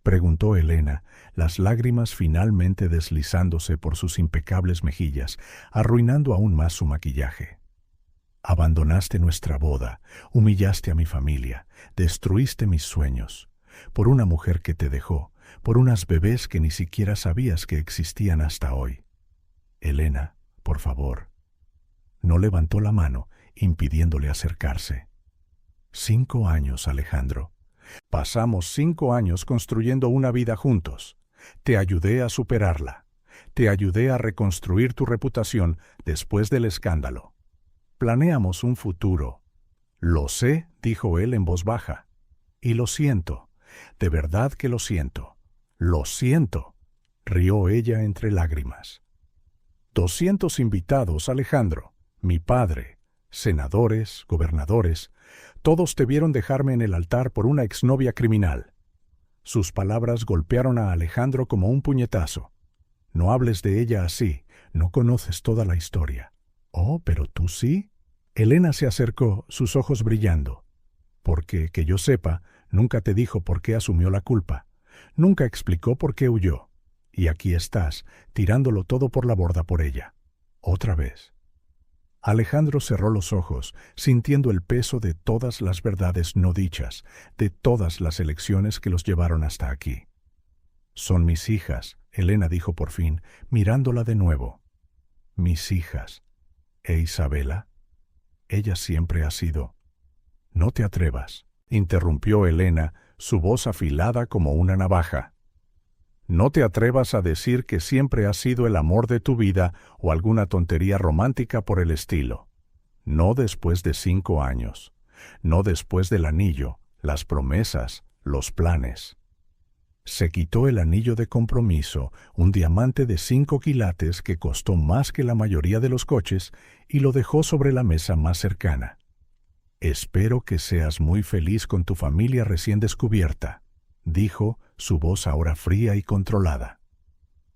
preguntó Elena, las lágrimas finalmente deslizándose por sus impecables mejillas, arruinando aún más su maquillaje. Abandonaste nuestra boda, humillaste a mi familia, destruiste mis sueños, por una mujer que te dejó, por unas bebés que ni siquiera sabías que existían hasta hoy. Elena, por favor. No levantó la mano, impidiéndole acercarse. 5 años, Alejandro. Pasamos 5 años construyendo una vida juntos. Te ayudé a superarla. Te ayudé a reconstruir tu reputación después del escándalo. Planeamos un futuro. Lo sé, dijo él en voz baja. Y lo siento. De verdad que lo siento. Lo siento, rió ella entre lágrimas. 200 invitados, Alejandro. Mi padre, senadores, gobernadores, todos debieron dejarme en el altar por una exnovia criminal. Sus palabras golpearon a Alejandro como un puñetazo. No hables de ella así, no conoces toda la historia. Oh, pero tú sí. Elena se acercó, sus ojos brillando. Porque, que yo sepa, nunca te dijo por qué asumió la culpa. Nunca explicó por qué huyó. Y aquí estás, tirándolo todo por la borda por ella. Otra vez. Alejandro cerró los ojos, sintiendo el peso de todas las verdades no dichas, de todas las elecciones que los llevaron hasta aquí. Son mis hijas, Elena dijo por fin, mirándola de nuevo. Mis hijas. ¿E Isabela? Ella siempre ha sido. No te atrevas, interrumpió Elena, su voz afilada como una navaja. No te atrevas a decir que siempre ha sido el amor de tu vida o alguna tontería romántica por el estilo. No después de 5 años. No después del anillo, las promesas, los planes. Se quitó el anillo de compromiso, un diamante de 5 quilates que costó más que la mayoría de los coches, y lo dejó sobre la mesa más cercana. Espero que seas muy feliz con tu familia recién descubierta, dijo, su voz ahora fría y controlada.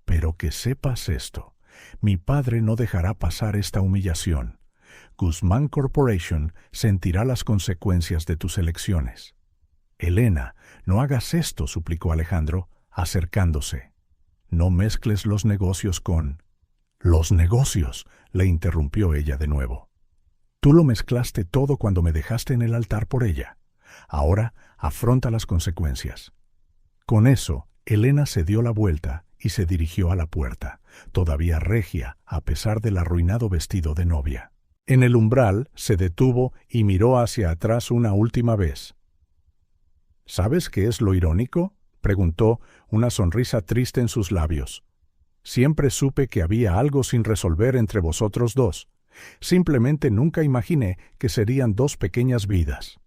Pero que sepas esto, mi padre no dejará pasar esta humillación. Guzmán Corporation sentirá las consecuencias de tus elecciones. Elena, no hagas esto, suplicó Alejandro, acercándose. No mezcles los negocios con... Los negocios, le interrumpió ella de nuevo. Tú lo mezclaste todo cuando me dejaste en el altar por ella. Ahora afronta las consecuencias. Con eso, Elena se dio la vuelta y se dirigió a la puerta, todavía regia a pesar del arruinado vestido de novia. En el umbral se detuvo y miró hacia atrás una última vez. ¿Sabes qué es lo irónico?, preguntó, una sonrisa triste en sus labios. Siempre supe que había algo sin resolver entre vosotros dos. Simplemente nunca imaginé que serían 2 pequeñas vidas.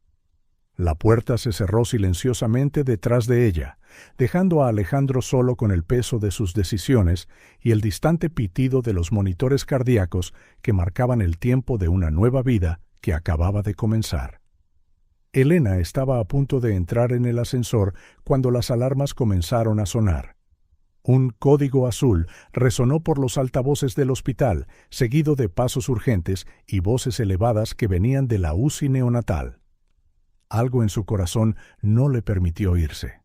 La puerta se cerró silenciosamente detrás de ella, dejando a Alejandro solo con el peso de sus decisiones y el distante pitido de los monitores cardíacos que marcaban el tiempo de una nueva vida que acababa de comenzar. Elena estaba a punto de entrar en el ascensor cuando las alarmas comenzaron a sonar. Un código azul resonó por los altavoces del hospital, seguido de pasos urgentes y voces elevadas que venían de la UCI neonatal. Algo en su corazón no le permitió irse.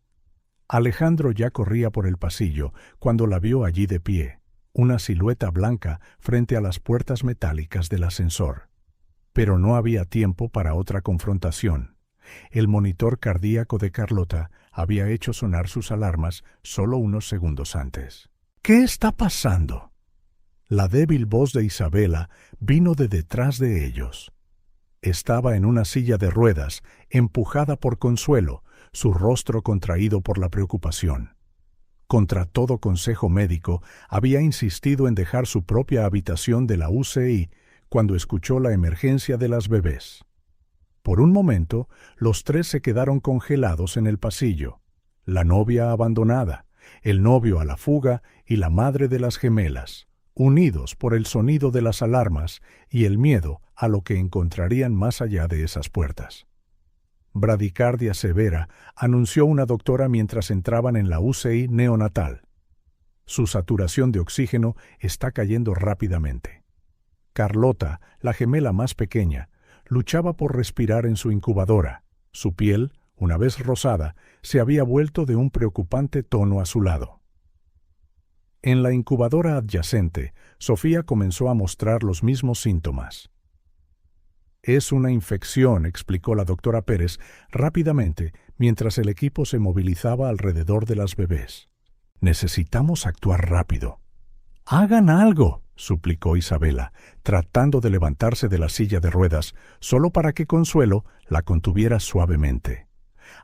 Alejandro ya corría por el pasillo cuando la vio allí de pie, una silueta blanca frente a las puertas metálicas del ascensor. Pero no había tiempo para otra confrontación. El monitor cardíaco de Carlota había hecho sonar sus alarmas solo unos segundos antes. ¿Qué está pasando? La débil voz de Isabela vino de detrás de ellos. Estaba en una silla de ruedas, empujada por Consuelo, su rostro contraído por la preocupación. Contra todo consejo médico, había insistido en dejar su propia habitación de la UCI cuando escuchó la emergencia de las bebés. Por un momento, los tres se quedaron congelados en el pasillo. La novia abandonada, el novio a la fuga y la madre de las gemelas, unidos por el sonido de las alarmas y el miedo a lo que encontrarían más allá de esas puertas. Bradicardia severa, anunció una doctora mientras entraban en la UCI neonatal. Su saturación de oxígeno está cayendo rápidamente. Carlota, la gemela más pequeña, luchaba por respirar en su incubadora. Su piel, una vez rosada, se había vuelto de un preocupante tono azulado. En la incubadora adyacente, Sofía comenzó a mostrar los mismos síntomas. Es una infección, explicó la doctora Pérez rápidamente mientras el equipo se movilizaba alrededor de las bebés. Necesitamos actuar rápido. ¡Hagan algo!, suplicó Isabela, tratando de levantarse de la silla de ruedas, solo para que Consuelo la contuviera suavemente.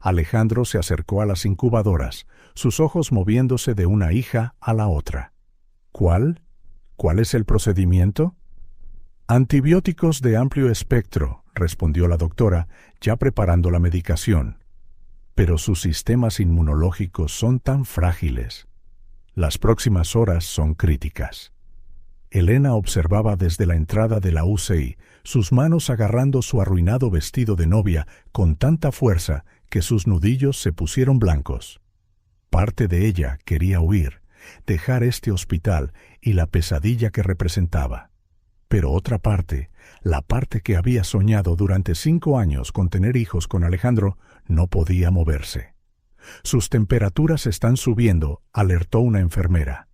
Alejandro se acercó a las incubadoras, sus ojos moviéndose de una hija a la otra. ¿Cuál? ¿Cuál es el procedimiento? Antibióticos de amplio espectro, respondió la doctora, ya preparando la medicación. Pero sus sistemas inmunológicos son tan frágiles. Las próximas horas son críticas. Elena observaba desde la entrada de la UCI, sus manos agarrando su arruinado vestido de novia con tanta fuerza que sus nudillos se pusieron blancos. Parte de ella quería huir, dejar este hospital y la pesadilla que representaba. Pero otra parte, la parte que había soñado durante 5 años con tener hijos con Alejandro, no podía moverse. Sus temperaturas están subiendo, alertó una enfermera.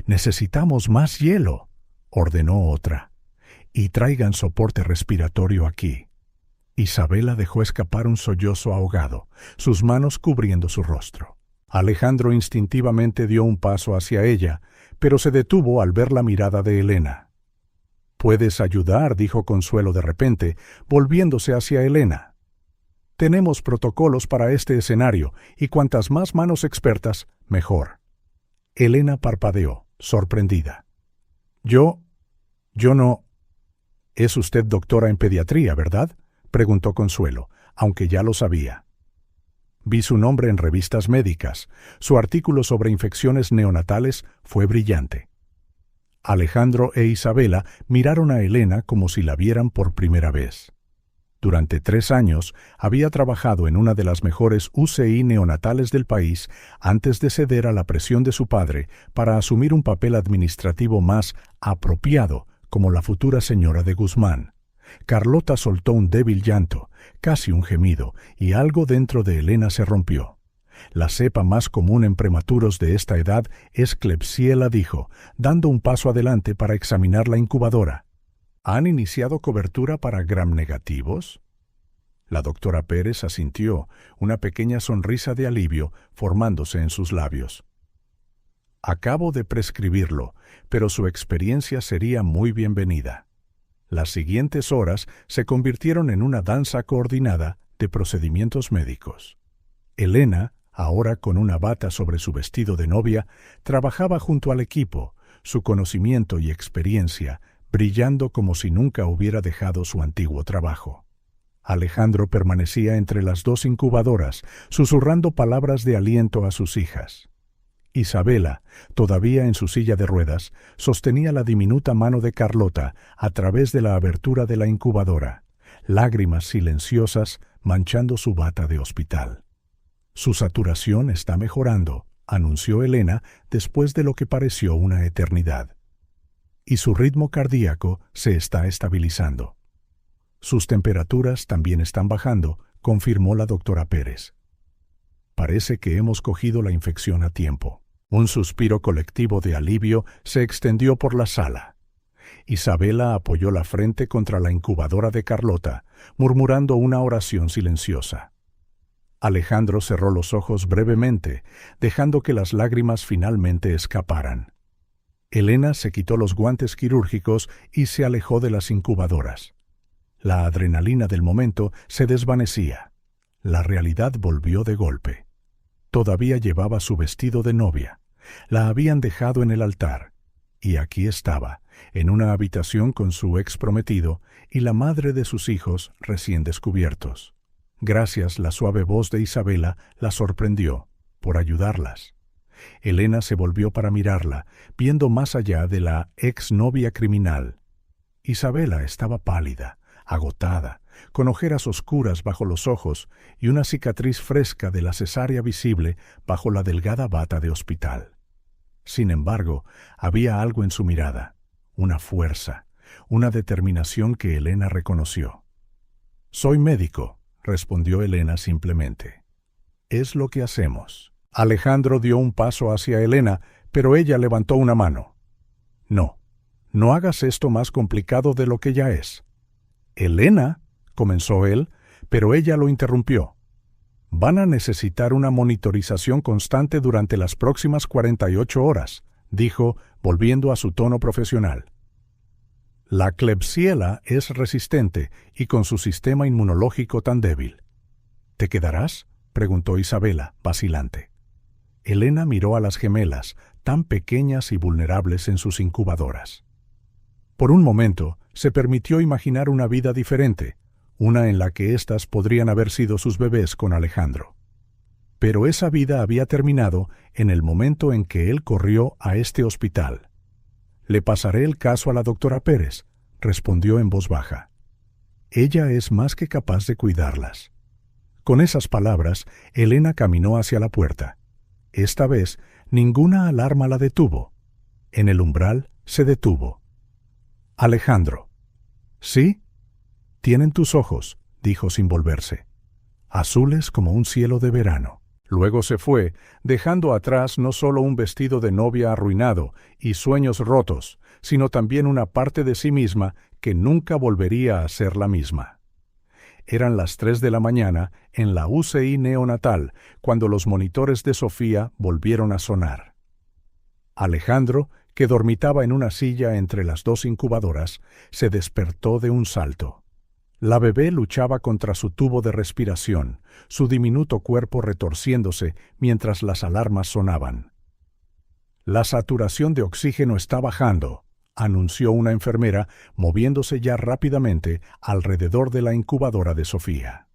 Necesitamos más hielo, ordenó otra. Y traigan soporte respiratorio aquí. Isabela dejó escapar un sollozo ahogado, sus manos cubriendo su rostro. Alejandro instintivamente dio un paso hacia ella, pero se detuvo al ver la mirada de Elena. «Puedes ayudar», dijo Consuelo de repente, volviéndose hacia Elena. «Tenemos protocolos para este escenario, y cuantas más manos expertas, mejor». Elena parpadeó, sorprendida. Yo no... «Es usted doctora en pediatría, ¿verdad?», preguntó Consuelo, aunque ya lo sabía. Vi su nombre en revistas médicas. Su artículo sobre infecciones neonatales fue brillante. Alejandro e Isabela miraron a Elena como si la vieran por primera vez. Durante 3 años había trabajado en una de las mejores UCI neonatales del país antes de ceder a la presión de su padre para asumir un papel administrativo más apropiado como la futura señora de Guzmán. Carlota soltó un débil llanto, casi un gemido, y algo dentro de Elena se rompió. La cepa más común en prematuros de esta edad es Klebsiella, dijo, dando un paso adelante para examinar la incubadora. ¿Han iniciado cobertura para gram negativos? La doctora Pérez asintió, una pequeña sonrisa de alivio formándose en sus labios. Acabo de prescribirlo, pero su experiencia sería muy bienvenida. Las siguientes horas se convirtieron en una danza coordinada de procedimientos médicos. Elena, ahora con una bata sobre su vestido de novia, trabajaba junto al equipo, su conocimiento y experiencia brillando como si nunca hubiera dejado su antiguo trabajo. Alejandro permanecía entre las 2 incubadoras, susurrando palabras de aliento a sus hijas. Isabela, todavía en su silla de ruedas, sostenía la diminuta mano de Carlota a través de la abertura de la incubadora, lágrimas silenciosas manchando su bata de hospital. Su saturación está mejorando, anunció Elena después de lo que pareció una eternidad. Y su ritmo cardíaco se está estabilizando. Sus temperaturas también están bajando, confirmó la doctora Pérez. Parece que hemos cogido la infección a tiempo. Un suspiro colectivo de alivio se extendió por la sala. Isabela apoyó la frente contra la incubadora de Carlota, murmurando una oración silenciosa. Alejandro cerró los ojos brevemente, dejando que las lágrimas finalmente escaparan. Elena se quitó los guantes quirúrgicos y se alejó de las incubadoras. La adrenalina del momento se desvanecía. La realidad volvió de golpe. Todavía llevaba su vestido de novia. La habían dejado en el altar. Y aquí estaba, en una habitación con su ex prometido y la madre de sus hijos recién descubiertos. Gracias, la suave voz de Isabela la sorprendió, por ayudarlas. Elena se volvió para mirarla, viendo más allá de la ex novia criminal. Isabela estaba pálida, agotada, con ojeras oscuras bajo los ojos y una cicatriz fresca de la cesárea visible bajo la delgada bata de hospital. Sin embargo, había algo en su mirada, una fuerza, una determinación que Elena reconoció. «Soy médico», respondió Elena simplemente. «Es lo que hacemos». Alejandro dio un paso hacia Elena, pero ella levantó una mano. «No, no hagas esto más complicado de lo que ya es». «Elena», comenzó él, pero ella lo interrumpió. «Van a necesitar una monitorización constante durante las próximas 48 horas», dijo, volviendo a su tono profesional. «La Klebsiella es resistente y con su sistema inmunológico tan débil». «¿Te quedarás?», preguntó Isabela, vacilante. Elena miró a las gemelas, tan pequeñas y vulnerables en sus incubadoras. Por un momento, se permitió imaginar una vida diferente, una en la que éstas podrían haber sido sus bebés con Alejandro. Pero esa vida había terminado en el momento en que él corrió a este hospital. «Le pasaré el caso a la doctora Pérez», respondió en voz baja. «Ella es más que capaz de cuidarlas». Con esas palabras, Elena caminó hacia la puerta. Esta vez, ninguna alarma la detuvo. En el umbral se detuvo. «Alejandro». «¿Sí?» «Tienen tus ojos», dijo sin volverse. «Azules como un cielo de verano». Luego se fue, dejando atrás no solo un vestido de novia arruinado y sueños rotos, sino también una parte de sí misma que nunca volvería a ser la misma. Eran las 3 de la mañana en la UCI neonatal cuando los monitores de Sofía volvieron a sonar. Alejandro, que dormitaba en una silla entre las dos incubadoras, se despertó de un salto. La bebé luchaba contra su tubo de respiración, su diminuto cuerpo retorciéndose mientras las alarmas sonaban. «La saturación de oxígeno está bajando», anunció una enfermera, moviéndose ya rápidamente alrededor de la incubadora de Sofía.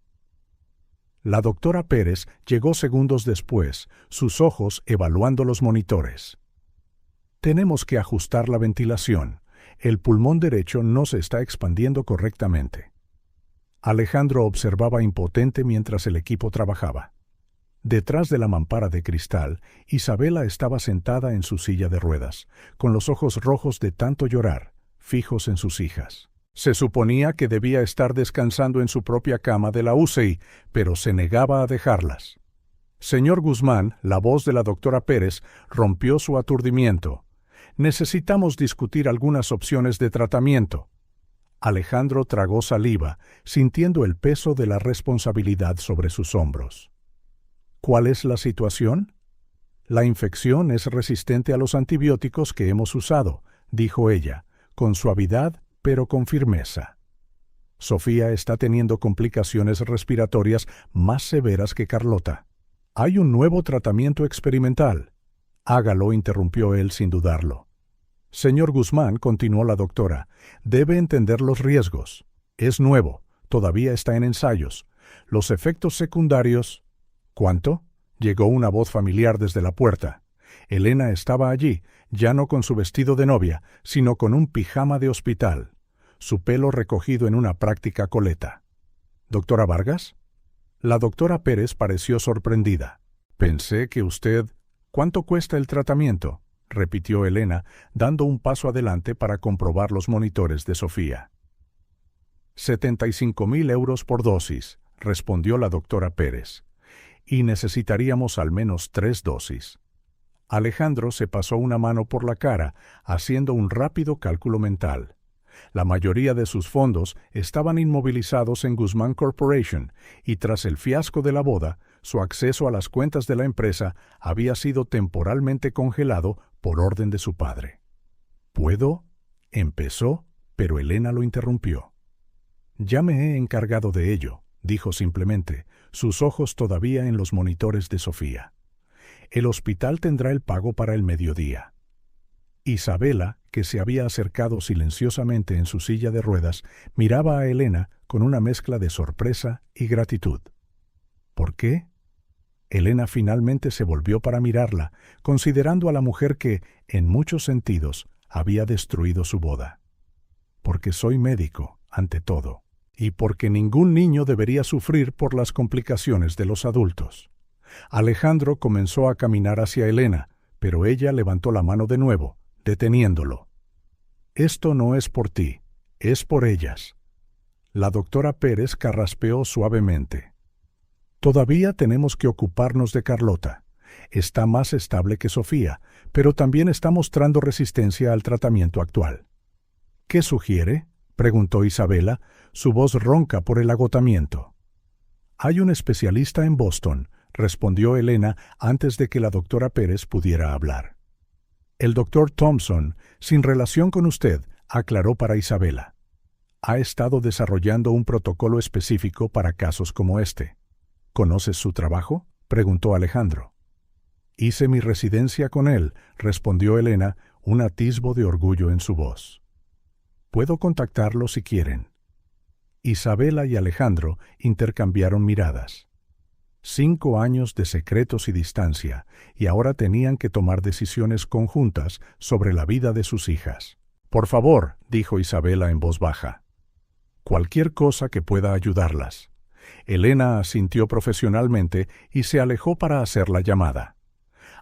La doctora Pérez llegó segundos después, sus ojos evaluando los monitores. «Tenemos que ajustar la ventilación. El pulmón derecho no se está expandiendo correctamente». Alejandro observaba impotente mientras el equipo trabajaba. Detrás de la mampara de cristal, Isabela estaba sentada en su silla de ruedas, con los ojos rojos de tanto llorar, fijos en sus hijas. Se suponía que debía estar descansando en su propia cama de la UCI, pero se negaba a dejarlas. «Señor Guzmán», la voz de la doctora Pérez rompió su aturdimiento. «Necesitamos discutir algunas opciones de tratamiento». Alejandro tragó saliva, sintiendo el peso de la responsabilidad sobre sus hombros. «¿Cuál es la situación?» «La infección es resistente a los antibióticos que hemos usado», dijo ella, con suavidad pero con firmeza. «Sofía está teniendo complicaciones respiratorias más severas que Carlota. Hay un nuevo tratamiento experimental». «Hágalo», interrumpió él sin dudarlo. «Señor Guzmán», continuó la doctora, «debe entender los riesgos. Es nuevo, todavía está en ensayos. Los efectos secundarios...» «¿Cuánto?», llegó una voz familiar desde la puerta. Elena estaba allí, ya no con su vestido de novia, sino con un pijama de hospital, su pelo recogido en una práctica coleta. «¿Doctora Vargas?» La doctora Pérez pareció sorprendida. «Pensé que usted...» «¿Cuánto cuesta el tratamiento?», repitió Elena, dando un paso adelante para comprobar los monitores de Sofía. 75.000 euros por dosis, respondió la doctora Pérez. y necesitaríamos al menos 3 dosis. Alejandro se pasó una mano por la cara, haciendo un rápido cálculo mental. La mayoría de sus fondos estaban inmovilizados en Guzmán Corporation, y tras el fiasco de la boda, su acceso a las cuentas de la empresa había sido temporalmente congelado por orden de su padre. ¿Puedo? Empezó, pero Elena lo interrumpió. Ya me he encargado de ello, dijo simplemente, sus ojos todavía en los monitores de Sofía. El hospital tendrá el pago para el mediodía. Isabela, que se había acercado silenciosamente en su silla de ruedas, miraba a Elena con una mezcla de sorpresa y gratitud. ¿Por qué? Elena finalmente se volvió para mirarla, considerando a la mujer que, en muchos sentidos, había destruido su boda. Porque soy médico, ante todo, y porque ningún niño debería sufrir por las complicaciones de los adultos. Alejandro comenzó a caminar hacia Elena, pero ella levantó la mano de nuevo, deteniéndolo. Esto no es por ti, es por ellas. La doctora Pérez carraspeó suavemente. Todavía tenemos que ocuparnos de Carlota. Está más estable que Sofía, pero también está mostrando resistencia al tratamiento actual. ¿Qué sugiere?, preguntó Isabela, su voz ronca por el agotamiento. Hay un especialista en Boston, respondió Elena antes de que la doctora Pérez pudiera hablar. El doctor Thompson, sin relación con usted, aclaró para Isabela. Ha estado desarrollando un protocolo específico para casos como este. ¿Conoces su trabajo?, preguntó Alejandro. Hice mi residencia con él, respondió Elena, un atisbo de orgullo en su voz. Puedo contactarlo si quieren. Isabela y Alejandro intercambiaron miradas. 5 años de secretos y distancia, y ahora tenían que tomar decisiones conjuntas sobre la vida de sus hijas. Por favor, dijo Isabela en voz baja. Cualquier cosa que pueda ayudarlas. Elena asintió profesionalmente y se alejó para hacer la llamada.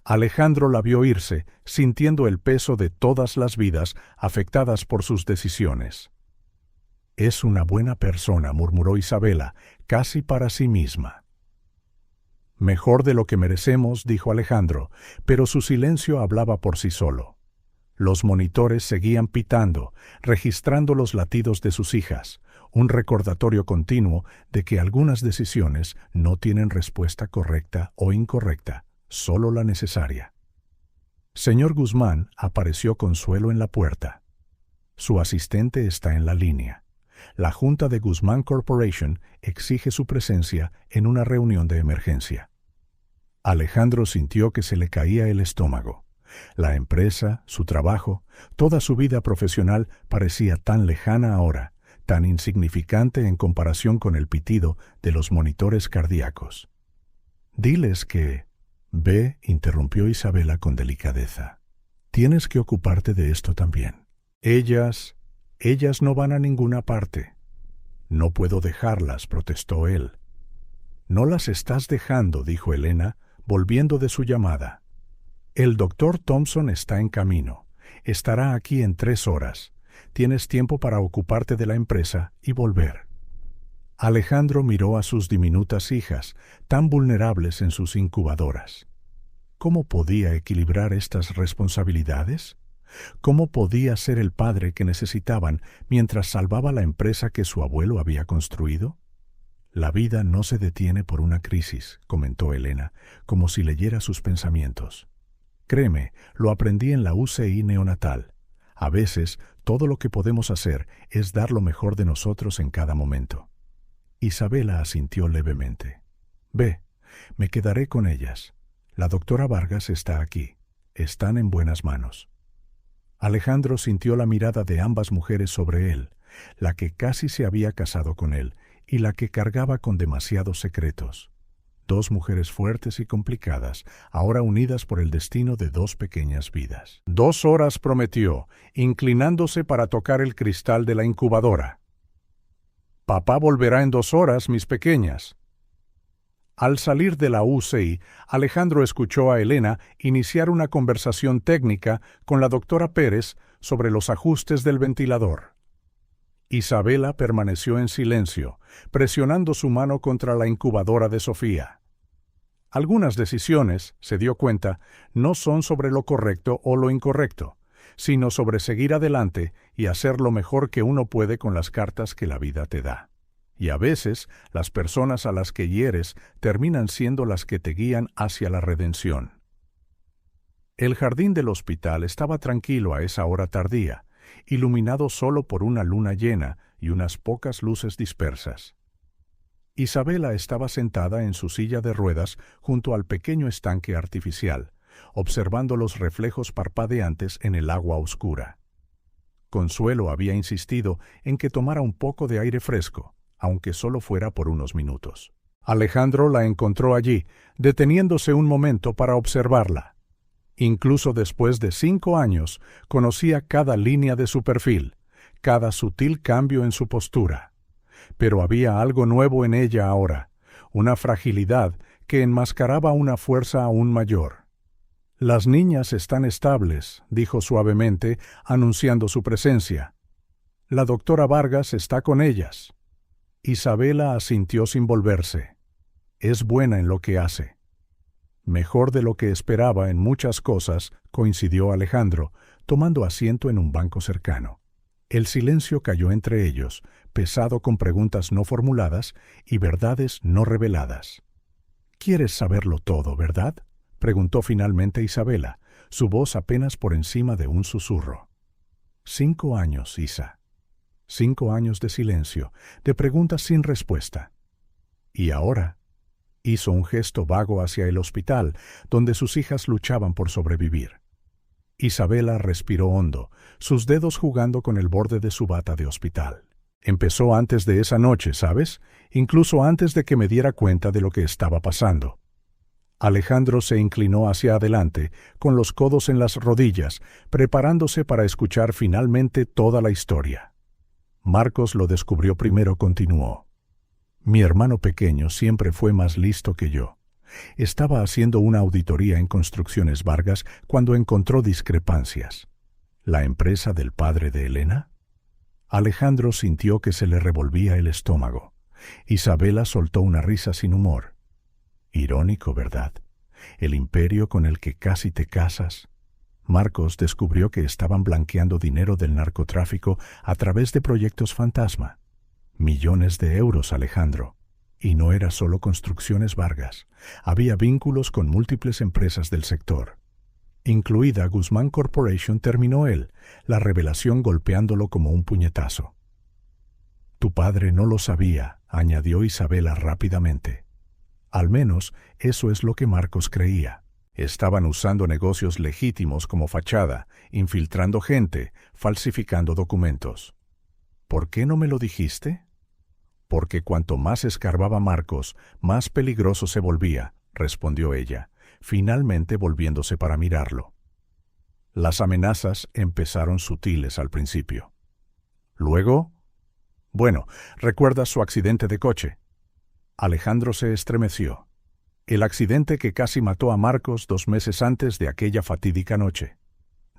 Alejandro la vio irse, sintiendo el peso de todas las vidas afectadas por sus decisiones. Es una buena persona, murmuró Isabela, casi para sí misma. Mejor de lo que merecemos, dijo Alejandro, pero su silencio hablaba por sí solo. Los monitores seguían pitando, registrando los latidos de sus hijas, un recordatorio continuo de que algunas decisiones no tienen respuesta correcta o incorrecta, solo la necesaria. Señor Guzmán, apareció Consuelo en la puerta. Su asistente está en la línea. La Junta de Guzmán Corporation exige su presencia en una reunión de emergencia. Alejandro sintió que se le caía el estómago. La empresa, su trabajo, toda su vida profesional parecía tan lejana ahora, tan insignificante en comparación con el pitido de los monitores cardíacos. Diles que... Ve, interrumpió Isabela con delicadeza. Tienes que ocuparte de esto también. Ellas no van a ninguna parte. No puedo dejarlas, protestó él. No las estás dejando, dijo Elena, volviendo de su llamada. El doctor Thompson está en camino. Estará aquí en 3 horas. Tienes tiempo para ocuparte de la empresa y volver. Alejandro miró a sus diminutas hijas, tan vulnerables en sus incubadoras. ¿Cómo podía equilibrar estas responsabilidades? ¿Cómo podía ser el padre que necesitaban mientras salvaba la empresa que su abuelo había construido? La vida no se detiene por una crisis, comentó Elena, como si leyera sus pensamientos. Créeme, lo aprendí en la UCI neonatal. A veces, todo lo que podemos hacer es dar lo mejor de nosotros en cada momento. Isabela asintió levemente. Ve, me quedaré con ellas. La doctora Vargas está aquí. Están en buenas manos. Alejandro sintió la mirada de ambas mujeres sobre él, la que casi se había casado con él y la que cargaba con demasiados secretos. 2 mujeres fuertes y complicadas, ahora unidas por el destino de 2 pequeñas vidas. 2 horas, prometió, inclinándose para tocar el cristal de la incubadora. Papá volverá en 2 horas, mis pequeñas. Al salir de la UCI, Alejandro escuchó a Elena iniciar una conversación técnica con la doctora Pérez sobre los ajustes del ventilador. Isabela permaneció en silencio, presionando su mano contra la incubadora de Sofía. Algunas decisiones, se dio cuenta, no son sobre lo correcto o lo incorrecto, sino sobre seguir adelante y hacer lo mejor que uno puede con las cartas que la vida te da. Y a veces, las personas a las que hieres terminan siendo las que te guían hacia la redención. El jardín del hospital estaba tranquilo a esa hora tardía, iluminado solo por una luna llena y unas pocas luces dispersas. Isabela estaba sentada en su silla de ruedas junto al pequeño estanque artificial, observando los reflejos parpadeantes en el agua oscura. Consuelo había insistido en que tomara un poco de aire fresco, aunque solo fuera por unos minutos. Alejandro la encontró allí, deteniéndose un momento para observarla. Incluso después de 5 años, conocía cada línea de su perfil, cada sutil cambio en su postura. Pero había algo nuevo en ella ahora, una fragilidad que enmascaraba una fuerza aún mayor. «Las niñas están estables», dijo suavemente, anunciando su presencia. «La doctora Vargas está con ellas». Isabela asintió sin volverse. «Es buena en lo que hace». «Mejor de lo que esperaba en muchas cosas», coincidió Alejandro, tomando asiento en un banco cercano. El silencio cayó entre ellos, pesado con preguntas no formuladas y verdades no reveladas. «¿Quieres saberlo todo, verdad?», preguntó finalmente Isabela, su voz apenas por encima de un susurro. 5 años, Isa. 5 años de silencio, de preguntas sin respuesta. Y ahora, hizo un gesto vago hacia el hospital, donde sus hijas luchaban por sobrevivir. Isabela respiró hondo, sus dedos jugando con el borde de su bata de hospital. Empezó antes de esa noche, ¿sabes? Incluso antes de que me diera cuenta de lo que estaba pasando. Alejandro se inclinó hacia adelante, con los codos en las rodillas, preparándose para escuchar finalmente toda la historia. Marcos lo descubrió primero, continuó. Mi hermano pequeño siempre fue más listo que yo. Estaba haciendo una auditoría en Construcciones Vargas cuando encontró discrepancias. ¿La empresa del padre de Elena? Alejandro sintió que se le revolvía el estómago. Isabela soltó una risa sin humor. Irónico, ¿verdad? El imperio con el que casi te casas. Marcos descubrió que estaban blanqueando dinero del narcotráfico a través de proyectos fantasma. Millones de euros, Alejandro. Y no era solo Construcciones Vargas. Había vínculos con múltiples empresas del sector. Incluida Guzmán Corporation, terminó él, la revelación golpeándolo como un puñetazo. Tu padre no lo sabía, añadió Isabela rápidamente. Al menos eso es lo que Marcos creía. Estaban usando negocios legítimos como fachada, infiltrando gente, falsificando documentos. ¿Por qué no me lo dijiste? Porque cuanto más escarbaba Marcos, más peligroso se volvía, respondió ella, finalmente volviéndose para mirarlo. Las amenazas empezaron sutiles al principio. Luego, bueno, ¿recuerdas su accidente de coche? Alejandro se estremeció. El accidente que casi mató a Marcos 2 meses antes de aquella fatídica noche.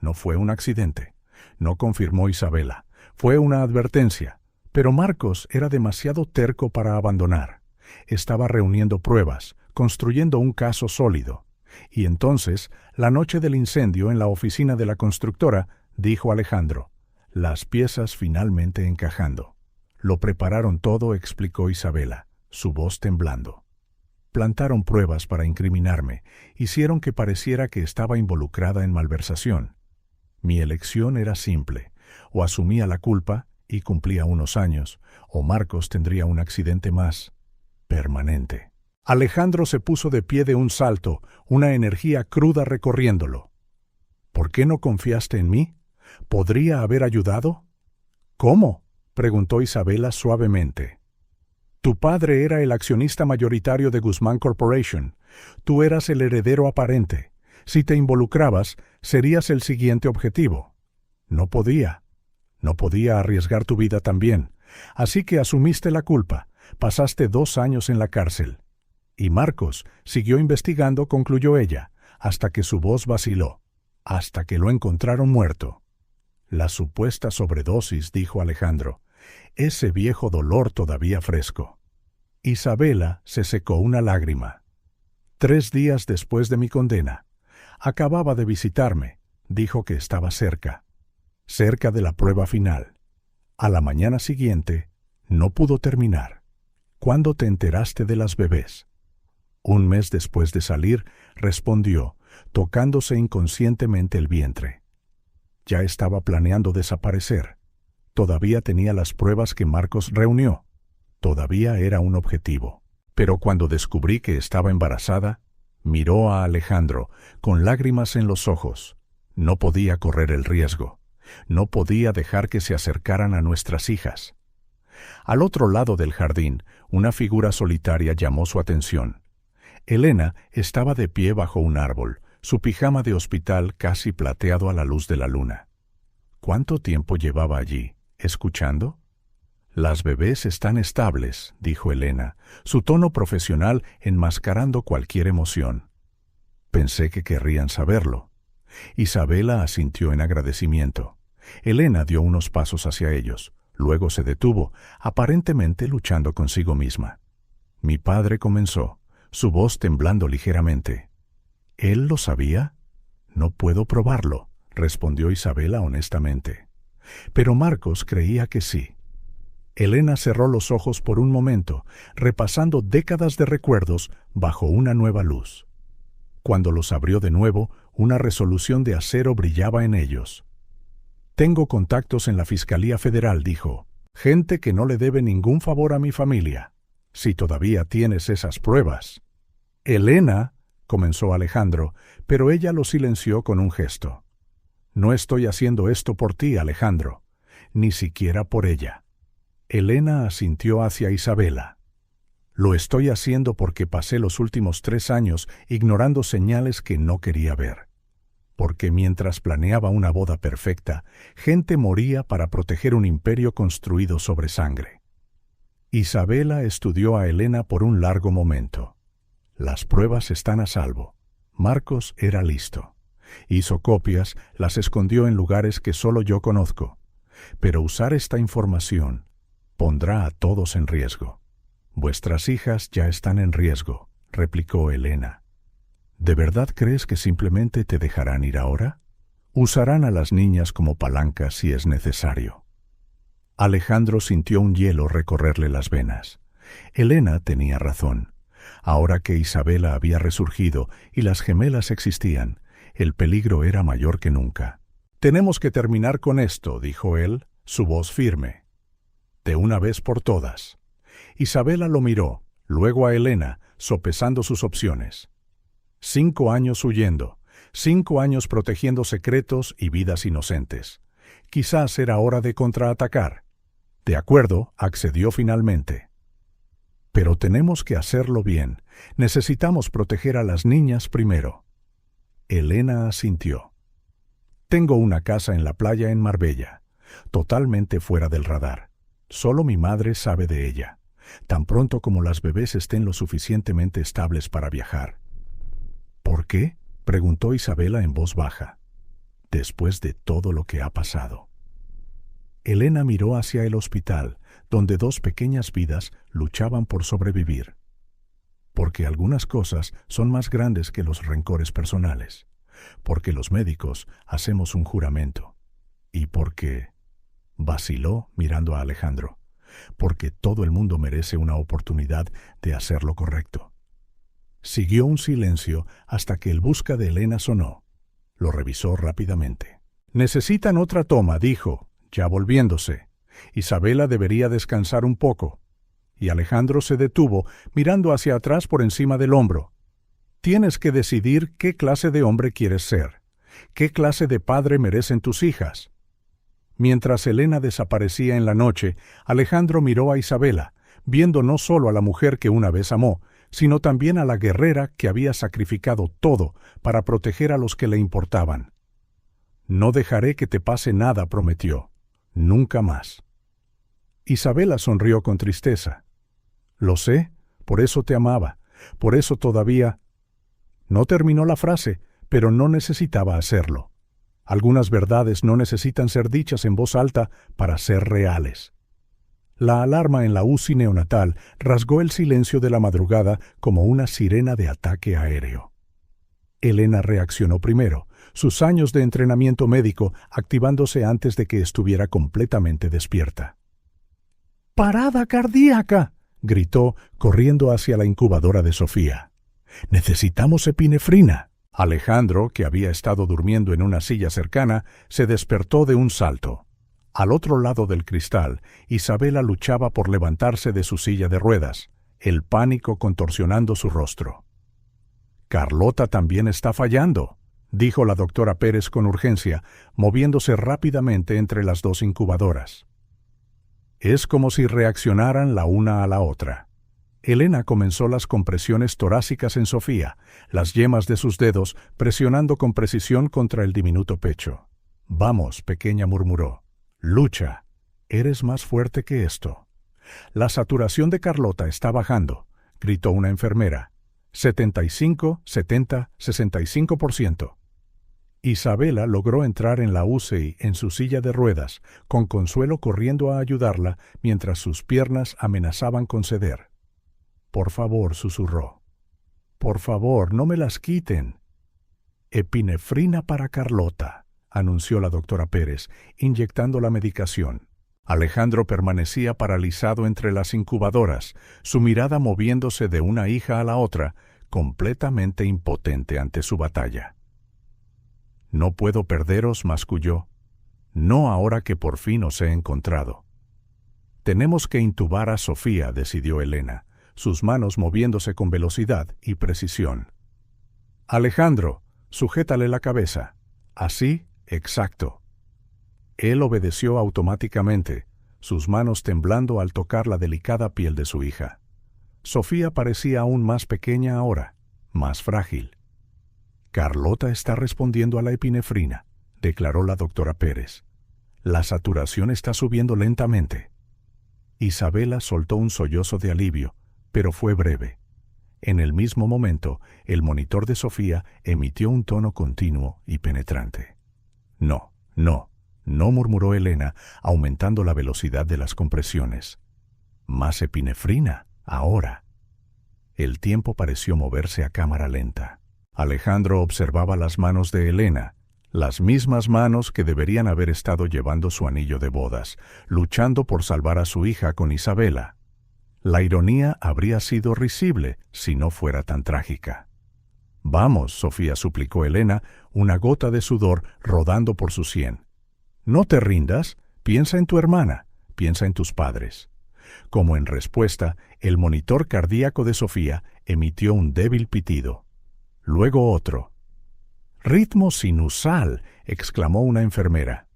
No fue un accidente, no confirmó Isabela. Fue una advertencia. Pero Marcos era demasiado terco para abandonar. Estaba reuniendo pruebas, construyendo un caso sólido. Y entonces, la noche del incendio en la oficina de la constructora, dijo Alejandro, las piezas finalmente encajando. Lo prepararon todo, explicó Isabela, su voz temblando. Plantaron pruebas para incriminarme, hicieron que pareciera que estaba involucrada en malversación. Mi elección era simple, o asumía la culpa, y cumplía unos años, o Marcos tendría un accidente más, permanente. Alejandro se puso de pie de un salto, una energía cruda recorriéndolo. ¿Por qué no confiaste en mí? ¿Podría haber ayudado? ¿Cómo?, preguntó Isabela suavemente. Tu padre era el accionista mayoritario de Guzmán Corporation. Tú eras el heredero aparente. Si te involucrabas, serías el siguiente objetivo. No podía arriesgar tu vida también. Así que asumiste la culpa. Pasaste 2 años en la cárcel. Y Marcos siguió investigando, concluyó ella, hasta que su voz vaciló, hasta que lo encontraron muerto. La supuesta sobredosis, dijo Alejandro. Ese viejo dolor todavía fresco. Isabela se secó una lágrima. 3 días después de mi condena. Acababa de visitarme. Dijo que estaba cerca de la prueba final. A la mañana siguiente, no pudo terminar. ¿Cuándo te enteraste de las bebés? 1 mes después de salir, respondió, tocándose inconscientemente el vientre. Ya estaba planeando desaparecer. Todavía tenía las pruebas que Marcos reunió. Todavía era un objetivo. Pero cuando descubrí que estaba embarazada, miró a Alejandro, con lágrimas en los ojos. No podía correr el riesgo. No podía dejar que se acercaran a nuestras hijas. Al otro lado del jardín, una figura solitaria llamó su atención. Elena estaba de pie bajo un árbol, su pijama de hospital casi plateado a la luz de la luna. ¿Cuánto tiempo llevaba allí, escuchando? Las bebés están estables, dijo Elena, su tono profesional enmascarando cualquier emoción. Pensé que querrían saberlo. Isabela asintió en agradecimiento. Elena dio unos pasos hacia ellos. Luego se detuvo, aparentemente luchando consigo misma. Mi padre comenzó, su voz temblando ligeramente. ¿Él lo sabía? No puedo probarlo, respondió Isabela honestamente. Pero Marcos creía que sí. Elena cerró los ojos por un momento, repasando décadas de recuerdos bajo una nueva luz. Cuando los abrió de nuevo, una resolución de acero brillaba en ellos. Tengo contactos en la Fiscalía Federal, dijo. Gente que no le debe ningún favor a mi familia. Si todavía tienes esas pruebas. Elena, comenzó Alejandro, pero ella lo silenció con un gesto. No estoy haciendo esto por ti, Alejandro, ni siquiera por ella. Elena asintió hacia Isabela. Lo estoy haciendo porque pasé los últimos 3 años ignorando señales que no quería ver. Porque mientras planeaba una boda perfecta, gente moría para proteger un imperio construido sobre sangre. Isabela estudió a Elena por un largo momento. Las pruebas están a salvo. Marcos era listo. Hizo copias, las escondió en lugares que solo yo conozco. Pero usar esta información pondrá a todos en riesgo. Vuestras hijas ya están en riesgo, replicó Elena. ¿De verdad crees que simplemente te dejarán ir ahora? Usarán a las niñas como palancas si es necesario. Alejandro sintió un hielo recorrerle las venas. Elena tenía razón. Ahora que Isabela había resurgido y las gemelas existían, el peligro era mayor que nunca. Tenemos que terminar con esto, dijo él, su voz firme. De una vez por todas. Isabela lo miró, luego a Elena, sopesando sus opciones. 5 años huyendo, 5 años protegiendo secretos y vidas inocentes. Quizás era hora de contraatacar. De acuerdo, accedió finalmente. Pero tenemos que hacerlo bien. Necesitamos proteger a las niñas primero. Elena asintió. Tengo una casa en la playa en Marbella, totalmente fuera del radar. Solo mi madre sabe de ella, tan pronto como las bebés estén lo suficientemente estables para viajar. ¿Por qué?, preguntó Isabela en voz baja. Después de todo lo que ha pasado. Elena miró hacia el hospital, donde 2 pequeñas vidas luchaban por sobrevivir. Porque algunas cosas son más grandes que los rencores personales. Porque los médicos hacemos un juramento. Y porque... vaciló mirando a Alejandro. Porque todo el mundo merece una oportunidad de hacer lo correcto. Siguió un silencio hasta que el busca de Elena sonó. Lo revisó rápidamente. Necesitan otra toma, dijo, ya volviéndose. Isabela debería descansar un poco. Y Alejandro se detuvo, mirando hacia atrás por encima del hombro. Tienes que decidir qué clase de hombre quieres ser. ¿Qué clase de padre merecen tus hijas? Mientras Elena desaparecía en la noche, Alejandro miró a Isabela, viendo no solo a la mujer que una vez amó, sino también a la guerrera que había sacrificado todo para proteger a los que le importaban. No dejaré que te pase nada, prometió. Nunca más. Isabela sonrió con tristeza. Lo sé, por eso te amaba, por eso todavía... No terminó la frase, pero no necesitaba hacerlo. Algunas verdades no necesitan ser dichas en voz alta para ser reales. La alarma en la UCI neonatal rasgó el silencio de la madrugada como una sirena de ataque aéreo. Elena reaccionó primero, sus años de entrenamiento médico activándose antes de que estuviera completamente despierta. ¡Parada cardíaca!, gritó, corriendo hacia la incubadora de Sofía. «Necesitamos epinefrina». Alejandro, que había estado durmiendo en una silla cercana, se despertó de un salto. Al otro lado del cristal, Isabela luchaba por levantarse de su silla de ruedas, el pánico contorsionando su rostro. «Carlota también está fallando», dijo la doctora Pérez con urgencia, moviéndose rápidamente entre las dos incubadoras. Es como si reaccionaran la una a la otra. Elena comenzó las compresiones torácicas en Sofía, las yemas de sus dedos presionando con precisión contra el diminuto pecho. «Vamos», pequeña, murmuró. «Lucha. Eres más fuerte que esto». «La saturación de Carlota está bajando», gritó una enfermera. 75, 70, 65%. Isabela logró entrar en la UCI en su silla de ruedas, con Consuelo corriendo a ayudarla mientras sus piernas amenazaban con ceder. «Por favor», susurró. «Por favor, no me las quiten». «Epinefrina para Carlota», anunció la doctora Pérez, inyectando la medicación. Alejandro permanecía paralizado entre las incubadoras, su mirada moviéndose de una hija a la otra, completamente impotente ante su batalla. «No puedo perderos», masculló. «No ahora que por fin os he encontrado». «Tenemos que intubar a Sofía», decidió Elena, sus manos moviéndose con velocidad y precisión. «Alejandro, sujétale la cabeza». «Así, exacto». Él obedeció automáticamente, sus manos temblando al tocar la delicada piel de su hija. Sofía parecía aún más pequeña ahora, más frágil. «Carlota está respondiendo a la epinefrina», declaró la doctora Pérez. «La saturación está subiendo lentamente». Isabela soltó un sollozo de alivio, pero fue breve. En el mismo momento, el monitor de Sofía emitió un tono continuo y penetrante. «No, no», no, murmuró Elena, aumentando la velocidad de las compresiones. «Más epinefrina, ahora». El tiempo pareció moverse a cámara lenta. Alejandro observaba las manos de Elena, las mismas manos que deberían haber estado llevando su anillo de bodas, luchando por salvar a su hija con Isabela. La ironía habría sido risible si no fuera tan trágica. «Vamos», Sofía, suplicó Elena, una gota de sudor rodando por su sien. «No te rindas, piensa en tu hermana, piensa en tus padres». Como en respuesta, el monitor cardíaco de Sofía emitió un débil pitido. Luego otro. «Ritmo sinusal», exclamó una enfermera.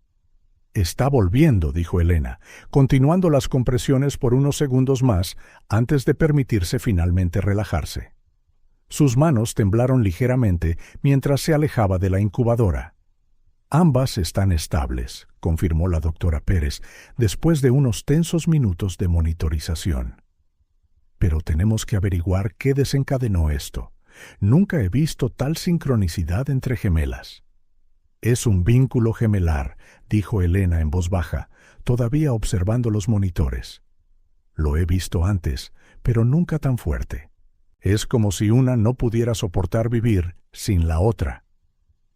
«Está volviendo», dijo Elena, continuando las compresiones por unos segundos más antes de permitirse finalmente relajarse. Sus manos temblaron ligeramente mientras se alejaba de la incubadora. «Ambas están estables», confirmó la doctora Pérez, después de unos tensos minutos de monitorización. «Pero tenemos que averiguar qué desencadenó esto. Nunca he visto tal sincronicidad entre gemelas». «Es un vínculo gemelar», dijo Elena en voz baja, todavía observando los monitores. «Lo he visto antes, pero nunca tan fuerte. Es como si una no pudiera soportar vivir sin la otra».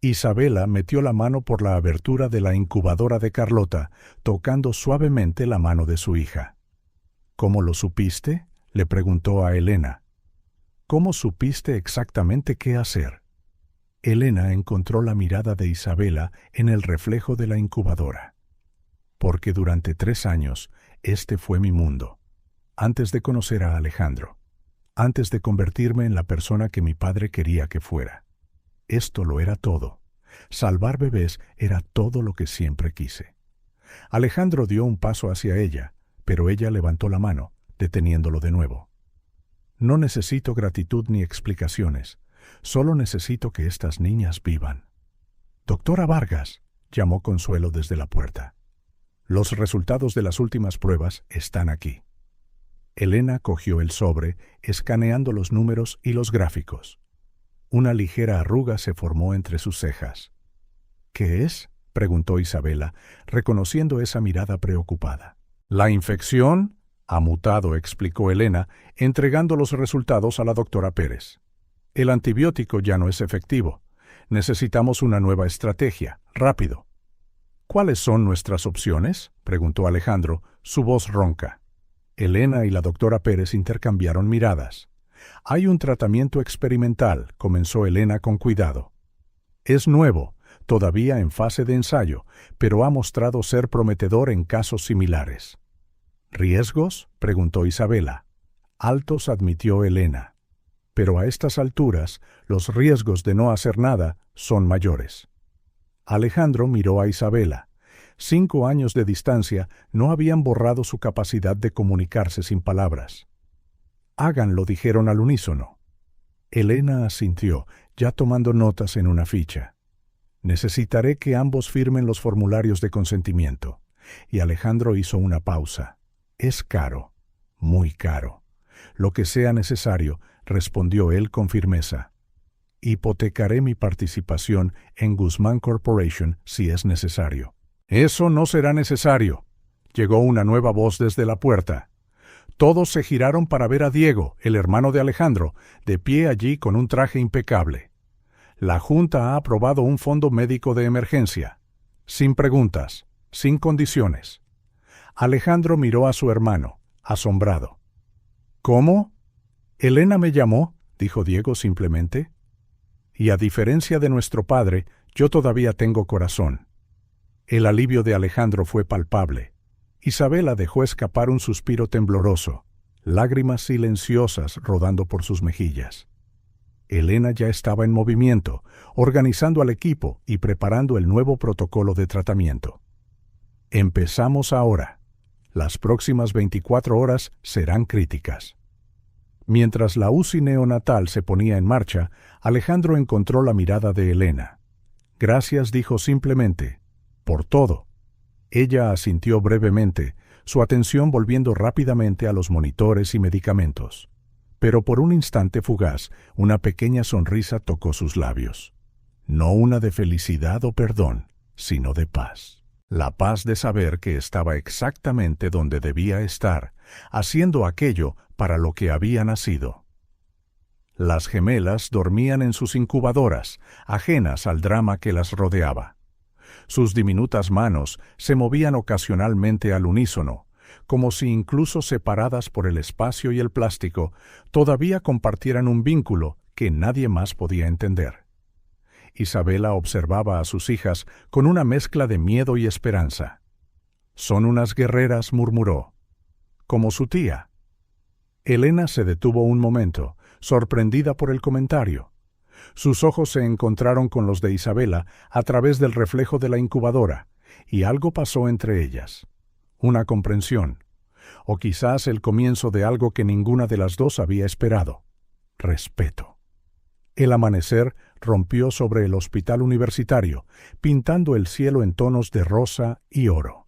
Isabela metió la mano por la abertura de la incubadora de Carlota, tocando suavemente la mano de su hija. «¿Cómo lo supiste?», le preguntó a Elena. «¿Cómo supiste exactamente qué hacer?». Elena encontró la mirada de Isabela en el reflejo de la incubadora. «Porque durante 3 años este fue mi mundo, antes de conocer a Alejandro, antes de convertirme en la persona que mi padre quería que fuera. Esto lo era todo. Salvar bebés era todo lo que siempre quise». Alejandro dio un paso hacia ella, pero ella levantó la mano, deteniéndolo de nuevo. «No necesito gratitud ni explicaciones. Solo necesito que estas niñas vivan». «Doctora Vargas», llamó Consuelo desde la puerta. «Los resultados de las últimas pruebas están aquí». Elena cogió el sobre, escaneando los números y los gráficos. Una ligera arruga se formó entre sus cejas. «¿Qué es?», preguntó Isabela, reconociendo esa mirada preocupada. La infección ha mutado, explicó Elena, entregando los resultados a la doctora Pérez. El antibiótico ya no es efectivo. Necesitamos una nueva estrategia, rápido. ¿Cuáles son nuestras opciones?, preguntó Alejandro, su voz ronca. Elena y la doctora Pérez intercambiaron miradas. Hay un tratamiento experimental, comenzó Elena con cuidado. Es nuevo, todavía en fase de ensayo, pero ha mostrado ser prometedor en casos similares. ¿Riesgos?, preguntó Isabela. Altos, admitió Elena. Pero a estas alturas, los riesgos de no hacer nada son mayores. Alejandro miró a Isabela. 5 años de distancia no habían borrado su capacidad de comunicarse sin palabras. Háganlo, dijeron al unísono. Elena asintió, ya tomando notas en una ficha. Necesitaré que ambos firmen los formularios de consentimiento. Y Alejandro hizo una pausa. Es caro, muy caro. Lo que sea necesario, respondió él con firmeza. Hipotecaré mi participación en Guzmán Corporation si es necesario. Eso no será necesario. Llegó una nueva voz desde la puerta. Todos se giraron para ver a Diego, el hermano de Alejandro, de pie allí con un traje impecable. La Junta ha aprobado un fondo médico de emergencia. Sin preguntas, sin condiciones. Alejandro miró a su hermano, asombrado. ¿Cómo? Elena me llamó, dijo Diego simplemente. Y a diferencia de nuestro padre, yo todavía tengo corazón. El alivio de Alejandro fue palpable. Isabela dejó escapar un suspiro tembloroso, lágrimas silenciosas rodando por sus mejillas. Elena ya estaba en movimiento, organizando al equipo y preparando el nuevo protocolo de tratamiento. Empezamos ahora. Las próximas 24 horas serán críticas. Mientras la UCI neonatal se ponía en marcha, Alejandro encontró la mirada de Elena. Gracias, dijo simplemente. Por todo. Ella asintió brevemente, su atención volviendo rápidamente a los monitores y medicamentos. Pero por un instante fugaz, una pequeña sonrisa tocó sus labios. No una de felicidad o perdón, sino de paz. La paz de saber que estaba exactamente donde debía estar, haciendo aquello para lo que había nacido. Las gemelas dormían en sus incubadoras, ajenas al drama que las rodeaba. Sus diminutas manos se movían ocasionalmente al unísono, como si incluso separadas por el espacio y el plástico, todavía compartieran un vínculo que nadie más podía entender. Isabela observaba a sus hijas con una mezcla de miedo y esperanza. «Son unas guerreras», murmuró. «Como su tía». Elena se detuvo un momento, sorprendida por el comentario. Sus ojos se encontraron con los de Isabela a través del reflejo de la incubadora, y algo pasó entre ellas. Una comprensión, o quizás el comienzo de algo que ninguna de las dos había esperado. Respeto. El amanecer rompió sobre el hospital universitario, pintando el cielo en tonos de rosa y oro.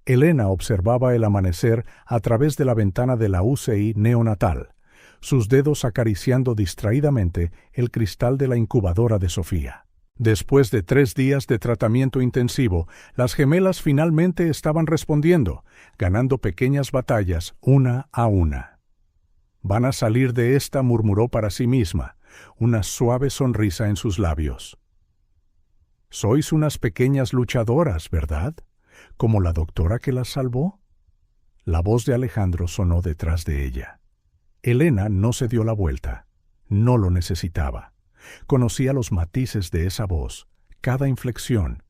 Elena observaba el amanecer a través de la ventana de la UCI neonatal, sus dedos acariciando distraídamente el cristal de la incubadora de Sofía. Después de 3 días de tratamiento intensivo, las gemelas finalmente estaban respondiendo, ganando pequeñas batallas una a una. «Van a salir de esta», murmuró para sí misma, una suave sonrisa en sus labios. «Sois unas pequeñas luchadoras, ¿verdad? Como la doctora que las salvó». La voz de Alejandro sonó detrás de ella. Elena no se dio la vuelta. No lo necesitaba. Conocía los matices de esa voz, cada inflexión.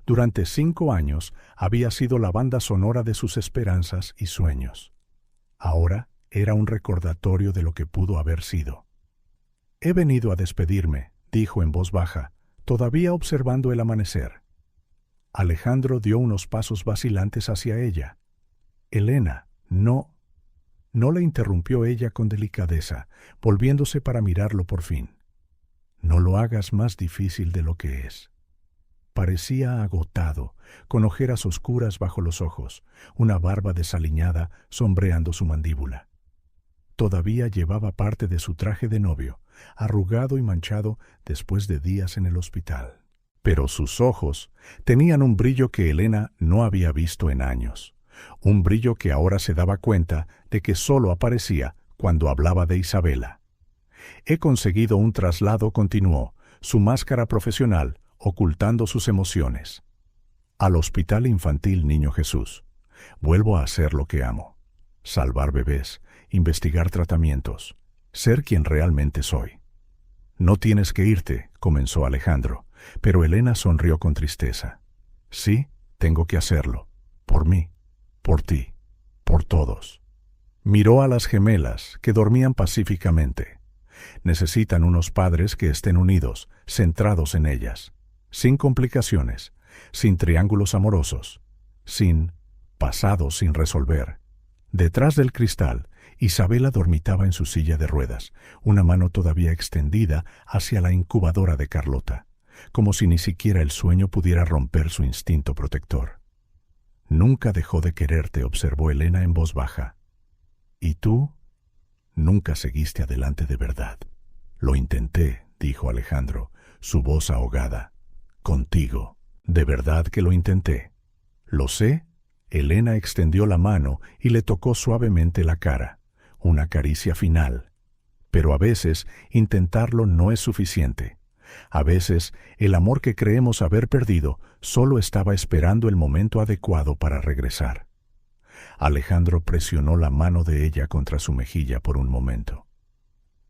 Durante 5 años había sido la banda sonora de sus esperanzas y sueños. Ahora era un recordatorio de lo que pudo haber sido. «He venido a despedirme», dijo en voz baja, todavía observando el amanecer. Alejandro dio unos pasos vacilantes hacia ella. «Elena, no». No le interrumpió ella con delicadeza, volviéndose para mirarlo por fin. «No lo hagas más difícil de lo que es». Parecía agotado, con ojeras oscuras bajo los ojos, una barba desaliñada sombreando su mandíbula. Todavía llevaba parte de su traje de novio, arrugado y manchado después de días en el hospital. Pero sus ojos tenían un brillo que Elena no había visto en años, un brillo que ahora se daba cuenta de que solo aparecía cuando hablaba de Isabela. He conseguido un traslado, continuó, su máscara profesional ocultando sus emociones. Al Hospital Infantil Niño Jesús. Vuelvo a hacer lo que amo. Salvar bebés, investigar tratamientos, ser quien realmente soy. No tienes que irte, comenzó Alejandro, pero Elena sonrió con tristeza. Sí, tengo que hacerlo. Por mí, por ti, por todos. Miró a las gemelas, que dormían pacíficamente. Necesitan unos padres que estén unidos, centrados en ellas, sin complicaciones, sin triángulos amorosos, sin pasados sin resolver. Detrás del cristal, Isabela dormitaba en su silla de ruedas, una mano todavía extendida hacia la incubadora de Carlota, como si ni siquiera el sueño pudiera romper su instinto protector. Nunca dejó de quererte, observó Elena en voz baja. ¿Y tú? Nunca seguiste adelante de verdad. Lo intenté, dijo Alejandro, su voz ahogada. Contigo. De verdad que lo intenté. Lo sé. Elena extendió la mano y le tocó suavemente la cara. Una caricia final. Pero a veces intentarlo no es suficiente. A veces el amor que creemos haber perdido solo estaba esperando el momento adecuado para regresar. Alejandro presionó la mano de ella contra su mejilla por un momento.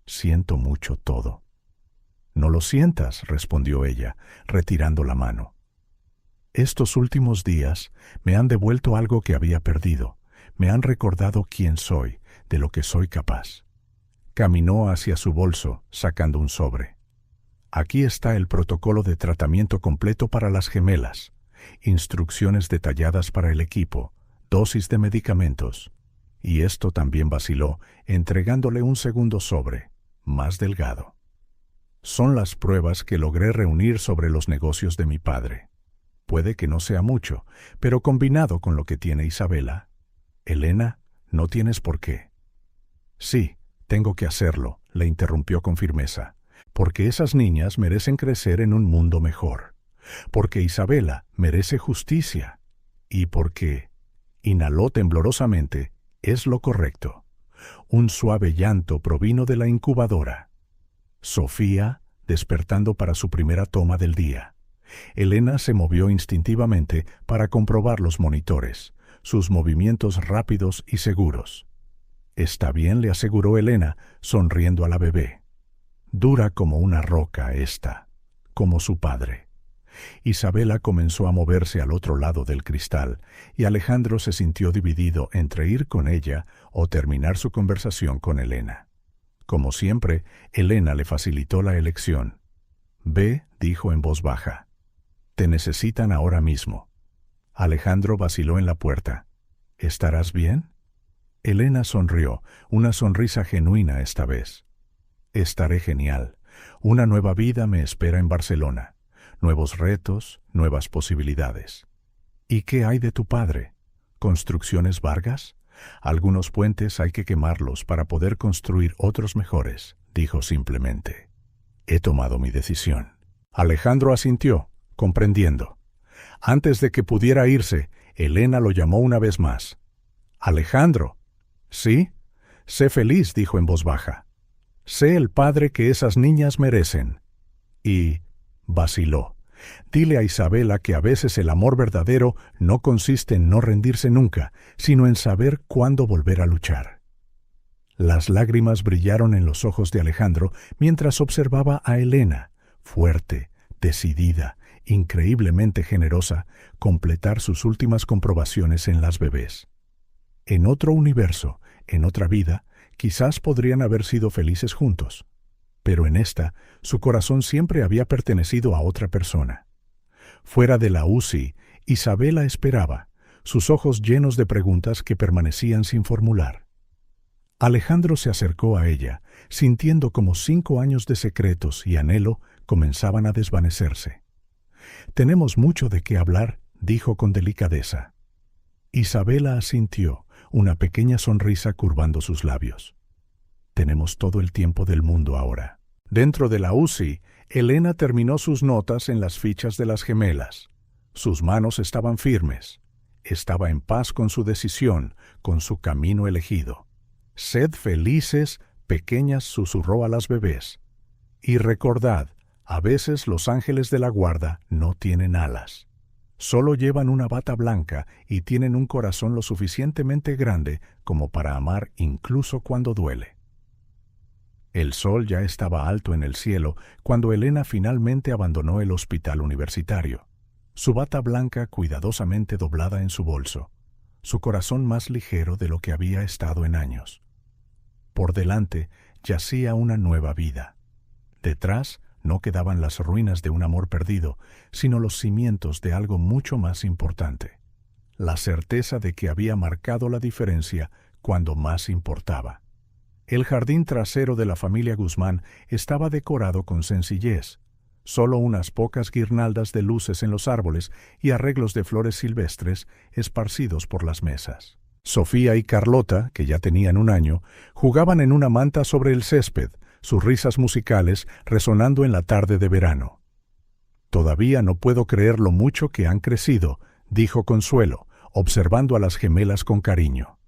Siento mucho todo. No lo sientas, respondió ella, retirando la mano. Estos últimos días me han devuelto algo que había perdido. Me han recordado quién soy, de lo que soy capaz. Caminó hacia su bolso, sacando un sobre. Aquí está el protocolo de tratamiento completo para las gemelas, instrucciones detalladas para el equipo, dosis de medicamentos. Y esto también vaciló, entregándole un segundo sobre, más delgado. Son las pruebas que logré reunir sobre los negocios de mi padre. Puede que no sea mucho, pero combinado con lo que tiene Isabela. Elena, no tienes por qué. Sí, tengo que hacerlo, le interrumpió con firmeza, porque esas niñas merecen crecer en un mundo mejor, porque Isabela merece justicia, y porque, inhaló temblorosamente, es lo correcto. Un suave llanto provino de la incubadora. Sofía, despertando para su primera toma del día. Elena se movió instintivamente para comprobar los monitores, sus movimientos rápidos y seguros. Está bien, le aseguró Elena, sonriendo a la bebé. Dura como una roca esta, como su padre. Isabela comenzó a moverse al otro lado del cristal, y Alejandro se sintió dividido entre ir con ella o terminar su conversación con Elena. Como siempre, Elena le facilitó la elección. Ve, dijo en voz baja. Te necesitan ahora mismo. Alejandro vaciló en la puerta. ¿Estarás bien? Elena sonrió, una sonrisa genuina esta vez. Estaré genial. Una nueva vida me espera en Barcelona. Nuevos retos, nuevas posibilidades. ¿Y qué hay de tu padre? ¿Construcciones Vargas? Algunos puentes hay que quemarlos para poder construir otros mejores, dijo simplemente. He tomado mi decisión. Alejandro asintió, comprendiendo. Antes de que pudiera irse, Elena lo llamó una vez más. Alejandro. ¿Sí? Sé feliz, dijo en voz baja. Sé el padre que esas niñas merecen. Y vaciló. Dile a Isabela que a veces el amor verdadero no consiste en no rendirse nunca, sino en saber cuándo volver a luchar. Las lágrimas brillaron en los ojos de Alejandro mientras observaba a Elena, fuerte, decidida, increíblemente generosa, completar sus últimas comprobaciones en las bebés. En otro universo, en otra vida, quizás podrían haber sido felices juntos. Pero en esta, su corazón siempre había pertenecido a otra persona. Fuera de la UCI, Isabela esperaba, sus ojos llenos de preguntas que permanecían sin formular. Alejandro se acercó a ella, sintiendo como 5 años de secretos y anhelo comenzaban a desvanecerse. Tenemos mucho de qué hablar, dijo con delicadeza. Isabela asintió, una pequeña sonrisa curvando sus labios. Tenemos todo el tiempo del mundo ahora. Dentro de la UCI, Elena terminó sus notas en las fichas de las gemelas. Sus manos estaban firmes. estaba en paz con su decisión, con su camino elegido. «Sed felices, pequeñas», susurró a las bebés. «Y recordad, a veces los ángeles de la guarda no tienen alas. Solo llevan una bata blanca y tienen un corazón lo suficientemente grande como para amar incluso cuando duele». El sol ya estaba alto en el cielo cuando Elena finalmente abandonó el hospital universitario, su bata blanca cuidadosamente doblada en su bolso, su corazón más ligero de lo que había estado en años. Por delante yacía una nueva vida. Detrás no quedaban las ruinas de un amor perdido, sino los cimientos de algo mucho más importante, la certeza de que había marcado la diferencia cuando más importaba. El jardín trasero de la familia Guzmán estaba decorado con sencillez, solo unas pocas guirnaldas de luces en los árboles y arreglos de flores silvestres esparcidos por las mesas. Sofía y Carlota, que ya tenían 1 año, jugaban en una manta sobre el césped, sus risas musicales resonando en la tarde de verano. «Todavía no puedo creer lo mucho que han crecido», dijo Consuelo, observando a las gemelas con cariño.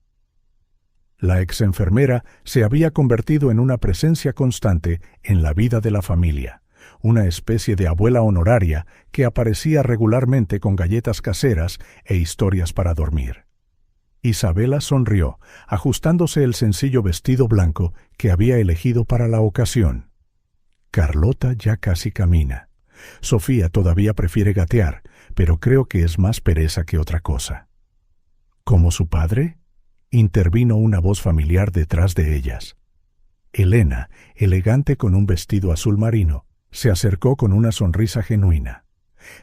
La exenfermera se había convertido en una presencia constante en la vida de la familia, una especie de abuela honoraria que aparecía regularmente con galletas caseras e historias para dormir. Isabela sonrió, ajustándose el sencillo vestido blanco que había elegido para la ocasión. Carlota ya casi camina. Sofía todavía prefiere gatear, pero creo que es más pereza que otra cosa. ¿Como su padre?, intervino una voz familiar detrás de ellas. Elena, elegante con un vestido azul marino, se acercó con una sonrisa genuina,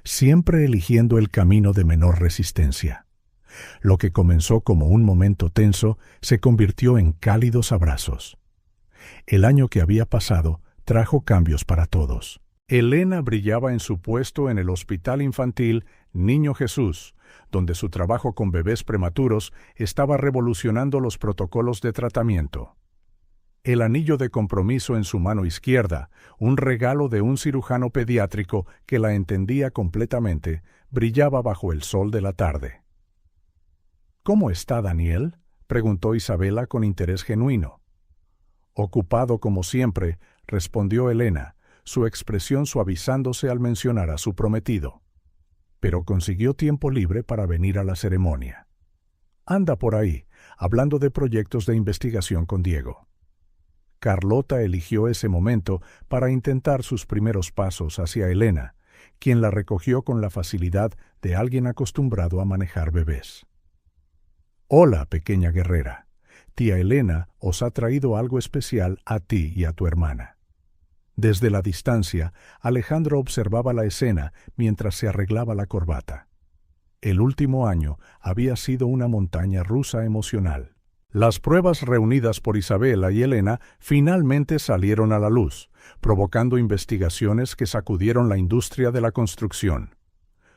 siempre eligiendo el camino de menor resistencia. Lo que comenzó como un momento tenso se convirtió en cálidos abrazos. El año que había pasado trajo cambios para todos. Elena brillaba en su puesto en el Hospital Infantil Niño Jesús, donde su trabajo con bebés prematuros estaba revolucionando los protocolos de tratamiento. El anillo de compromiso en su mano izquierda, un regalo de un cirujano pediátrico que la entendía completamente, brillaba bajo el sol de la tarde. «¿Cómo está Daniel?», preguntó Isabela con interés genuino. «Ocupado como siempre», respondió Elena, su expresión suavizándose al mencionar a su prometido. Pero consiguió tiempo libre para venir a la ceremonia. Anda por ahí, hablando de proyectos de investigación con Diego. Carlota eligió ese momento para intentar sus primeros pasos hacia Elena, quien la recogió con la facilidad de alguien acostumbrado a manejar bebés. «Hola, pequeña guerrera. Tía Elena os ha traído algo especial a ti y a tu hermana». Desde la distancia, Alejandro observaba la escena mientras se arreglaba la corbata. El último año había sido una montaña rusa emocional. Las pruebas reunidas por Isabela y Elena finalmente salieron a la luz, provocando investigaciones que sacudieron la industria de la construcción.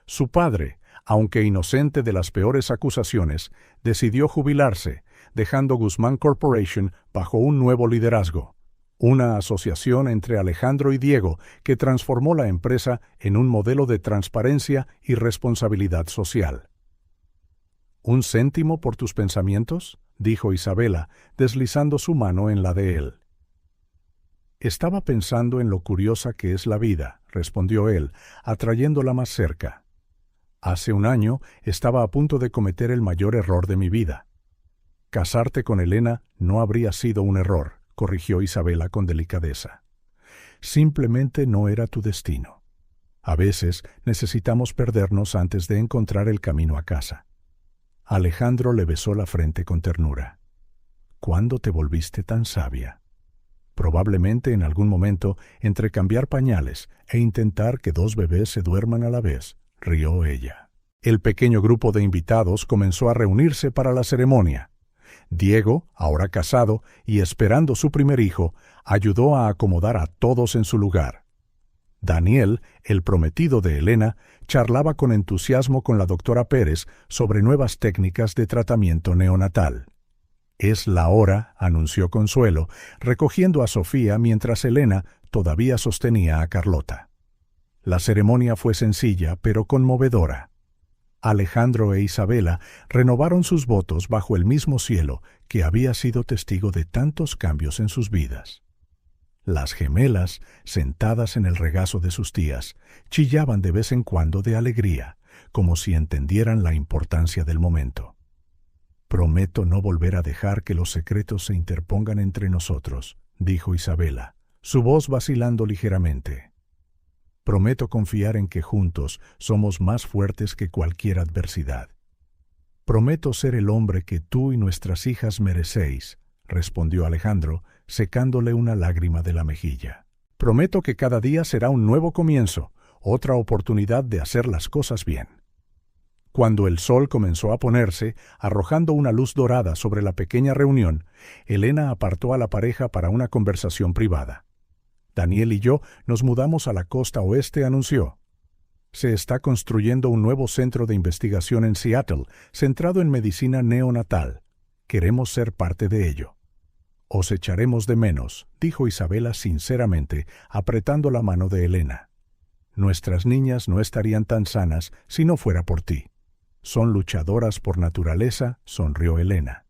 Su padre, aunque inocente de las peores acusaciones, decidió jubilarse, dejando Guzmán Corporation bajo un nuevo liderazgo. Una asociación entre Alejandro y Diego que transformó la empresa en un modelo de transparencia y responsabilidad social. «¿Un céntimo por tus pensamientos?», dijo Isabela, deslizando su mano en la de él. «Estaba pensando en lo curiosa que es la vida», respondió él, atrayéndola más cerca. «Hace 1 año estaba a punto de cometer el mayor error de mi vida. Casarte con Elena no habría sido un error», corrigió Isabela con delicadeza. «Simplemente no era tu destino. A veces necesitamos perdernos antes de encontrar el camino a casa». Alejandro le besó la frente con ternura. «¿Cuándo te volviste tan sabia?» «Probablemente en algún momento entre cambiar pañales e intentar que 2 bebés se duerman a la vez», rió ella. El pequeño grupo de invitados comenzó a reunirse para la ceremonia. Diego, ahora casado y esperando su primer hijo, ayudó a acomodar a todos en su lugar. Daniel, el prometido de Elena, charlaba con entusiasmo con la doctora Pérez sobre nuevas técnicas de tratamiento neonatal. «Es la hora», anunció Consuelo, recogiendo a Sofía mientras Elena todavía sostenía a Carlota. La ceremonia fue sencilla pero conmovedora. Alejandro e Isabela renovaron sus votos bajo el mismo cielo que había sido testigo de tantos cambios en sus vidas. Las gemelas, sentadas en el regazo de sus tías, chillaban de vez en cuando de alegría, como si entendieran la importancia del momento. «Prometo no volver a dejar que los secretos se interpongan entre nosotros», dijo Isabela, su voz vacilando ligeramente. «Prometo confiar en que juntos somos más fuertes que cualquier adversidad». «Prometo ser el hombre que tú y nuestras hijas merecéis», respondió Alejandro, secándole una lágrima de la mejilla. «Prometo que cada día será un nuevo comienzo, otra oportunidad de hacer las cosas bien». Cuando el sol comenzó a ponerse, arrojando una luz dorada sobre la pequeña reunión, Elena apartó a la pareja para una conversación privada. «Daniel y yo nos mudamos a la costa oeste», anunció. «Se está construyendo un nuevo centro de investigación en Seattle, centrado en medicina neonatal. Queremos ser parte de ello». «Os echaremos de menos», dijo Isabela sinceramente, apretando la mano de Elena. «Nuestras niñas no estarían tan sanas si no fuera por ti». «Son luchadoras por naturaleza», sonrió Elena.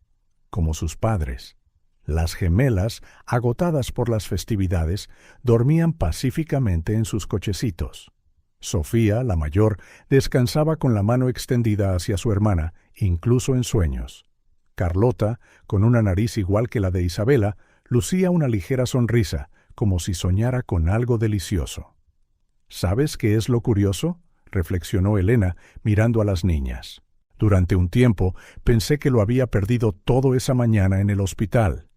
«Como sus padres». Las gemelas, agotadas por las festividades, dormían pacíficamente en sus cochecitos. Sofía, la mayor, descansaba con la mano extendida hacia su hermana, incluso en sueños. Carlota, con una nariz igual que la de Isabela, lucía una ligera sonrisa, como si soñara con algo delicioso. «¿Sabes qué es lo curioso?», reflexionó Elena, mirando a las niñas. «Durante un tiempo pensé que lo había perdido todo esa mañana en el hospital,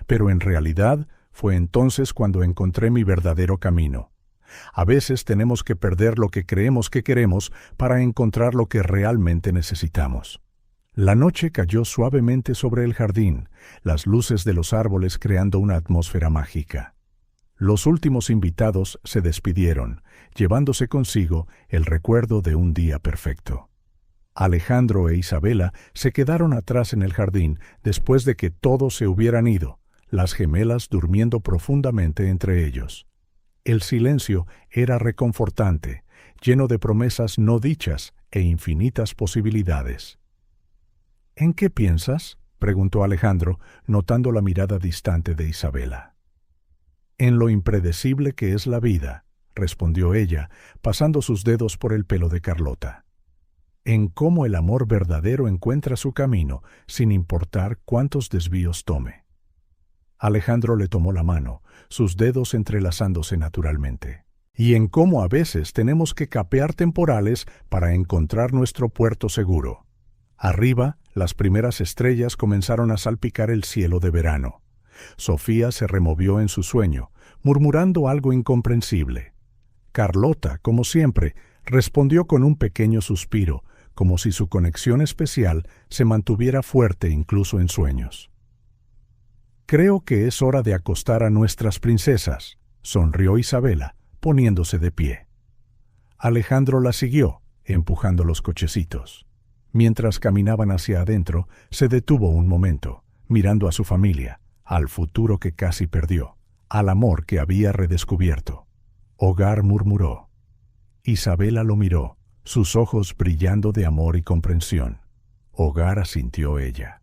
pero en realidad fue entonces cuando encontré mi verdadero camino. A veces tenemos que perder lo que creemos que queremos para encontrar lo que realmente necesitamos». La noche cayó suavemente sobre el jardín, las luces de los árboles creando una atmósfera mágica. Los últimos invitados se despidieron, llevándose consigo el recuerdo de un día perfecto. Alejandro e Isabela se quedaron atrás en el jardín después de que todos se hubieran ido, las gemelas durmiendo profundamente entre ellos. El silencio era reconfortante, lleno de promesas no dichas e infinitas posibilidades. «¿En qué piensas?», preguntó Alejandro, notando la mirada distante de Isabela. «En lo impredecible que es la vida», respondió ella, pasando sus dedos por el pelo de Carlota. «En cómo el amor verdadero encuentra su camino, sin importar cuántos desvíos tome». Alejandro le tomó la mano, sus dedos entrelazándose naturalmente. «Y en cómo a veces tenemos que capear temporales para encontrar nuestro puerto seguro». Arriba, las primeras estrellas comenzaron a salpicar el cielo de verano. Sofía se removió en su sueño, murmurando algo incomprensible. Carlota, como siempre, respondió con un pequeño suspiro, como si su conexión especial se mantuviera fuerte incluso en sueños. «Creo que es hora de acostar a nuestras princesas», sonrió Isabela, poniéndose de pie. Alejandro la siguió, empujando los cochecitos. Mientras caminaban hacia adentro, se detuvo un momento, mirando a su familia, al futuro que casi perdió, al amor que había redescubierto. «Hogar», murmuró. Isabela lo miró, sus ojos brillando de amor y comprensión. «Hogar», asintió ella.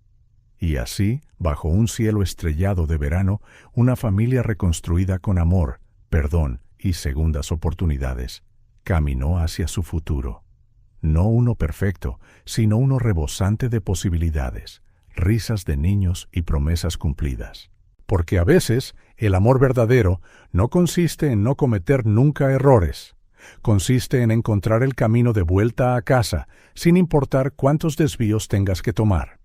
Y así, bajo un cielo estrellado de verano, una familia reconstruida con amor, perdón y segundas oportunidades, caminó hacia su futuro. No uno perfecto, sino uno rebosante de posibilidades, risas de niños y promesas cumplidas. Porque a veces el amor verdadero no consiste en no cometer nunca errores. Consiste en encontrar el camino de vuelta a casa, sin importar cuántos desvíos tengas que tomar.